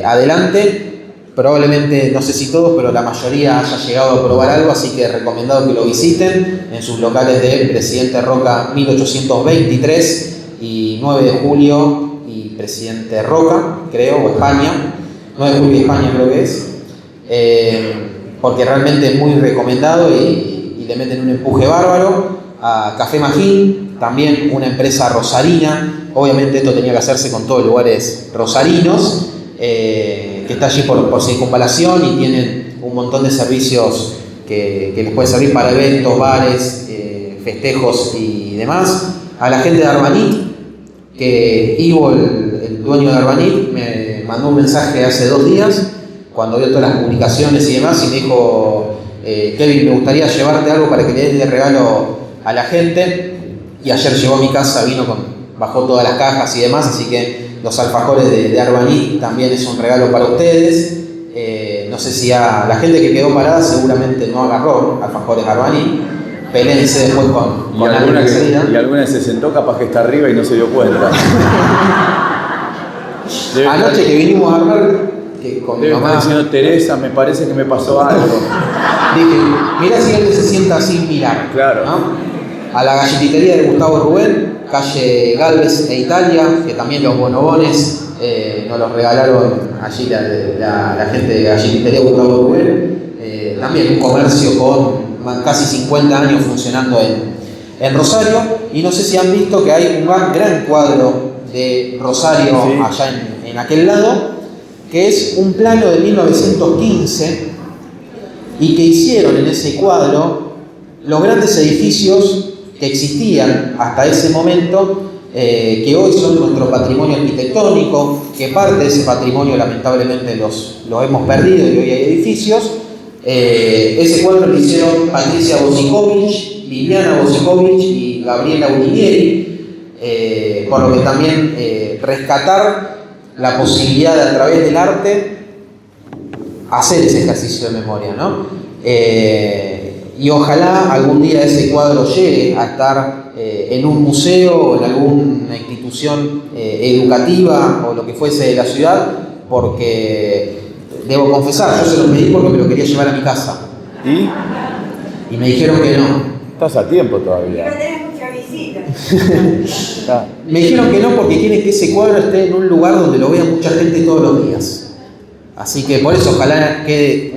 adelante. Probablemente, no sé si todos, pero la mayoría haya llegado a probar algo, así que recomendado que lo visiten en sus locales de Presidente Roca 1823 y 9 de julio y Presidente Roca, creo, o España, 9 de julio y España creo que es, porque realmente es muy recomendado y le meten un empuje bárbaro. A Café Magín, también una empresa rosarina, obviamente esto tenía que hacerse con todos los lugares rosarinos, que está allí por circunvalación y tienen un montón de servicios que les puede servir para eventos, bares, festejos y demás. A la gente de Arbanit, que Ivo, el dueño de Arbanit, me mandó un mensaje hace 2 días cuando vio todas las publicaciones y demás y me dijo, Kevin, me gustaría llevarte algo para que le des de regalo a la gente, y ayer llegó a mi casa, bajó todas las cajas y demás, así que los alfajores de Arbanit también es un regalo para ustedes. No sé si a la gente que quedó parada seguramente no agarró alfajores Arbanit. Pelense después con alguna y alguna se sentó capaz que está arriba y no se dio cuenta. Anoche que vinimos a armar, que con mi mamá diciendo, Teresa, me parece que me pasó algo. dije, mirá si alguien se sienta sin mirar. Claro. ¿No? A la galletitería de Gustavo Rubén, calle Galvez e Italia, que también los bonobones nos los regalaron allí la gente de galletitería Gustavo Rubén. También un comercio con casi 50 años funcionando en Rosario. Y no sé si han visto que hay un gran cuadro de Rosario allá en aquel lado, que es un plano de 1915 y que hicieron en ese cuadro los grandes edificios que existían hasta ese momento, que hoy son nuestro patrimonio arquitectónico, que parte de ese patrimonio lamentablemente los hemos perdido y hoy hay edificios. Ese cuadro lo hicieron Patricia Bosikovich, Liliana Bosikovich y Gabriela Uninieri, por lo que también rescatar la posibilidad de a través del arte hacer ese ejercicio de memoria, ¿no? Y ojalá algún día ese cuadro llegue a estar en un museo o en alguna institución educativa o lo que fuese de la ciudad, porque debo confesar, yo se lo pedí porque me lo quería llevar a mi casa. Y me dijeron que no. Estás a tiempo todavía. Pero tenés mucha visita. Me dijeron que no porque quieren que ese cuadro esté en un lugar donde lo vea mucha gente todos los días. Así que por eso ojalá quede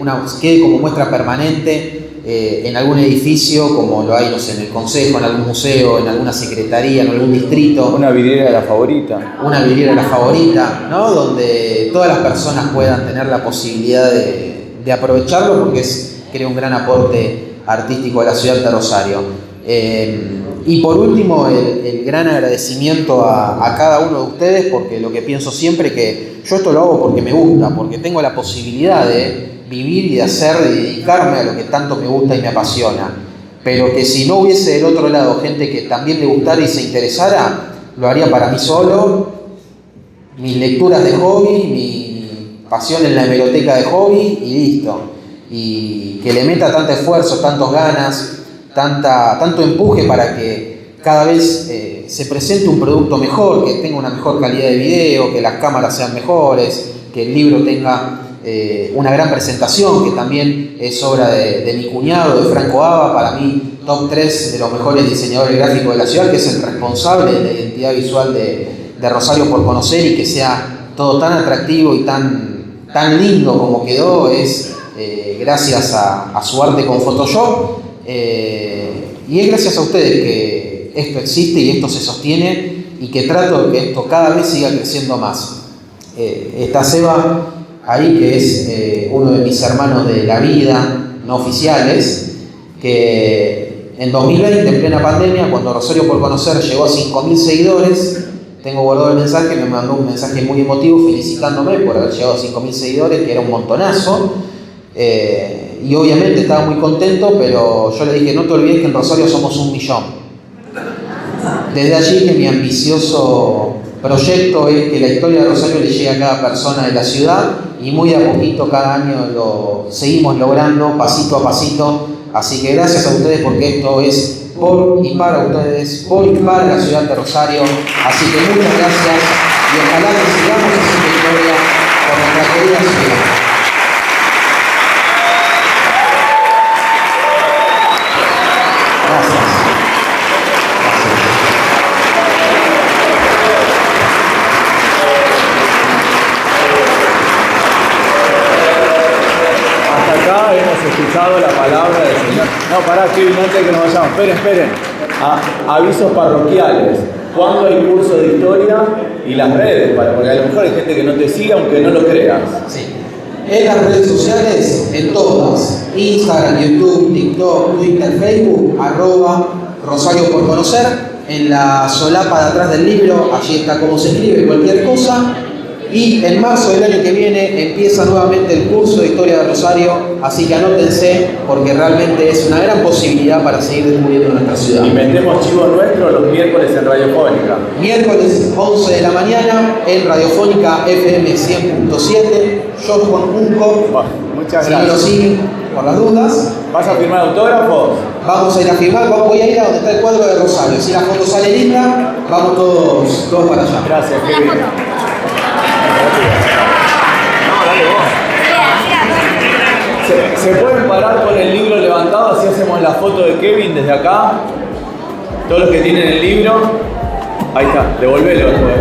como muestra permanente en algún edificio, como lo hay, no sé, en el consejo, en algún museo, en alguna secretaría, en algún distrito. Una vidriera de la favorita. Una vidriera de la favorita, ¿no? Donde todas las personas puedan tener la posibilidad de aprovecharlo, porque es, creo, un gran aporte artístico de la ciudad de Rosario. Y por último, el gran agradecimiento a cada uno de ustedes, porque lo que pienso siempre que yo esto lo hago porque me gusta, porque tengo la posibilidad de vivir y de hacer, de dedicarme a lo que tanto me gusta y me apasiona. Pero que si no hubiese del otro lado gente que también le gustara y se interesara, lo haría para mí solo mis lecturas de hobby, mi pasión en la hemeroteca de hobby y listo. Y que le meta tanto esfuerzo, tantas ganas, tanto empuje para que cada vez se presente un producto mejor, que tenga una mejor calidad de video, que las cámaras sean mejores, que el libro tenga una gran presentación, que también es obra de mi cuñado, de Franco Ava, para mí top 3 de los mejores diseñadores gráficos de la ciudad, que es el responsable de la identidad visual de Rosario por Conocer, y que sea todo tan atractivo y tan lindo como quedó, es gracias a su arte con Photoshop, y es gracias a ustedes que esto existe y esto se sostiene, y que trato de que esto cada vez siga creciendo más. Está Seba ahí, que es uno de mis hermanos de la vida, no oficiales, que en 2020, en plena pandemia, cuando Rosario por Conocer llegó a 5.000 seguidores, tengo guardado el mensaje, me mandó un mensaje muy emotivo felicitándome por haber llegado a 5.000 seguidores, que era un montonazo, y obviamente estaba muy contento, pero yo le dije, no te olvides que en Rosario somos 1 millón. Desde allí que mi ambicioso proyecto es que la historia de Rosario le llegue a cada persona de la ciudad, y muy de a poquito cada año lo seguimos logrando, pasito a pasito. Así que gracias a ustedes, porque esto es por y para ustedes, por y para la ciudad de Rosario. Así que muchas gracias y ojalá que sigamos haciendo historia por nuestra querida ciudad. Gracias. Escuchado la palabra del Señor. No, pará, Kevin, antes de que nos vayamos. Esperen. Avisos parroquiales. ¿Cuándo hay curso de historia? Y las redes, porque a lo mejor hay gente que no te siga aunque no lo creas. Sí. En las redes sociales, en todas, Instagram, YouTube, TikTok, Twitter, Facebook, @Rosario por Conocer. En la solapa de atrás del libro, allí está cómo se escribe cualquier cosa. Y en marzo del año que viene empieza nuevamente el curso de Historia de Rosario, así que anótense, porque realmente es una gran posibilidad para seguir descubriendo nuestra ciudad. Y metemos chivos nuestros los miércoles en Radiofónica. Miércoles 11 de la mañana en Radiofónica FM 100.7. Yo con Unco. Muchas si gracias. no lo siguen por las dudas. ¿Vas a firmar autógrafos? Vamos a ir a firmar, voy a ir a donde está el cuadro de Rosario. Si la foto sale linda, vamos todos para allá. Gracias, Kevin. ¿Se pueden parar con el libro levantado? Así hacemos la foto de Kevin desde acá. Todos los que tienen el libro. Ahí está, devolvelo después.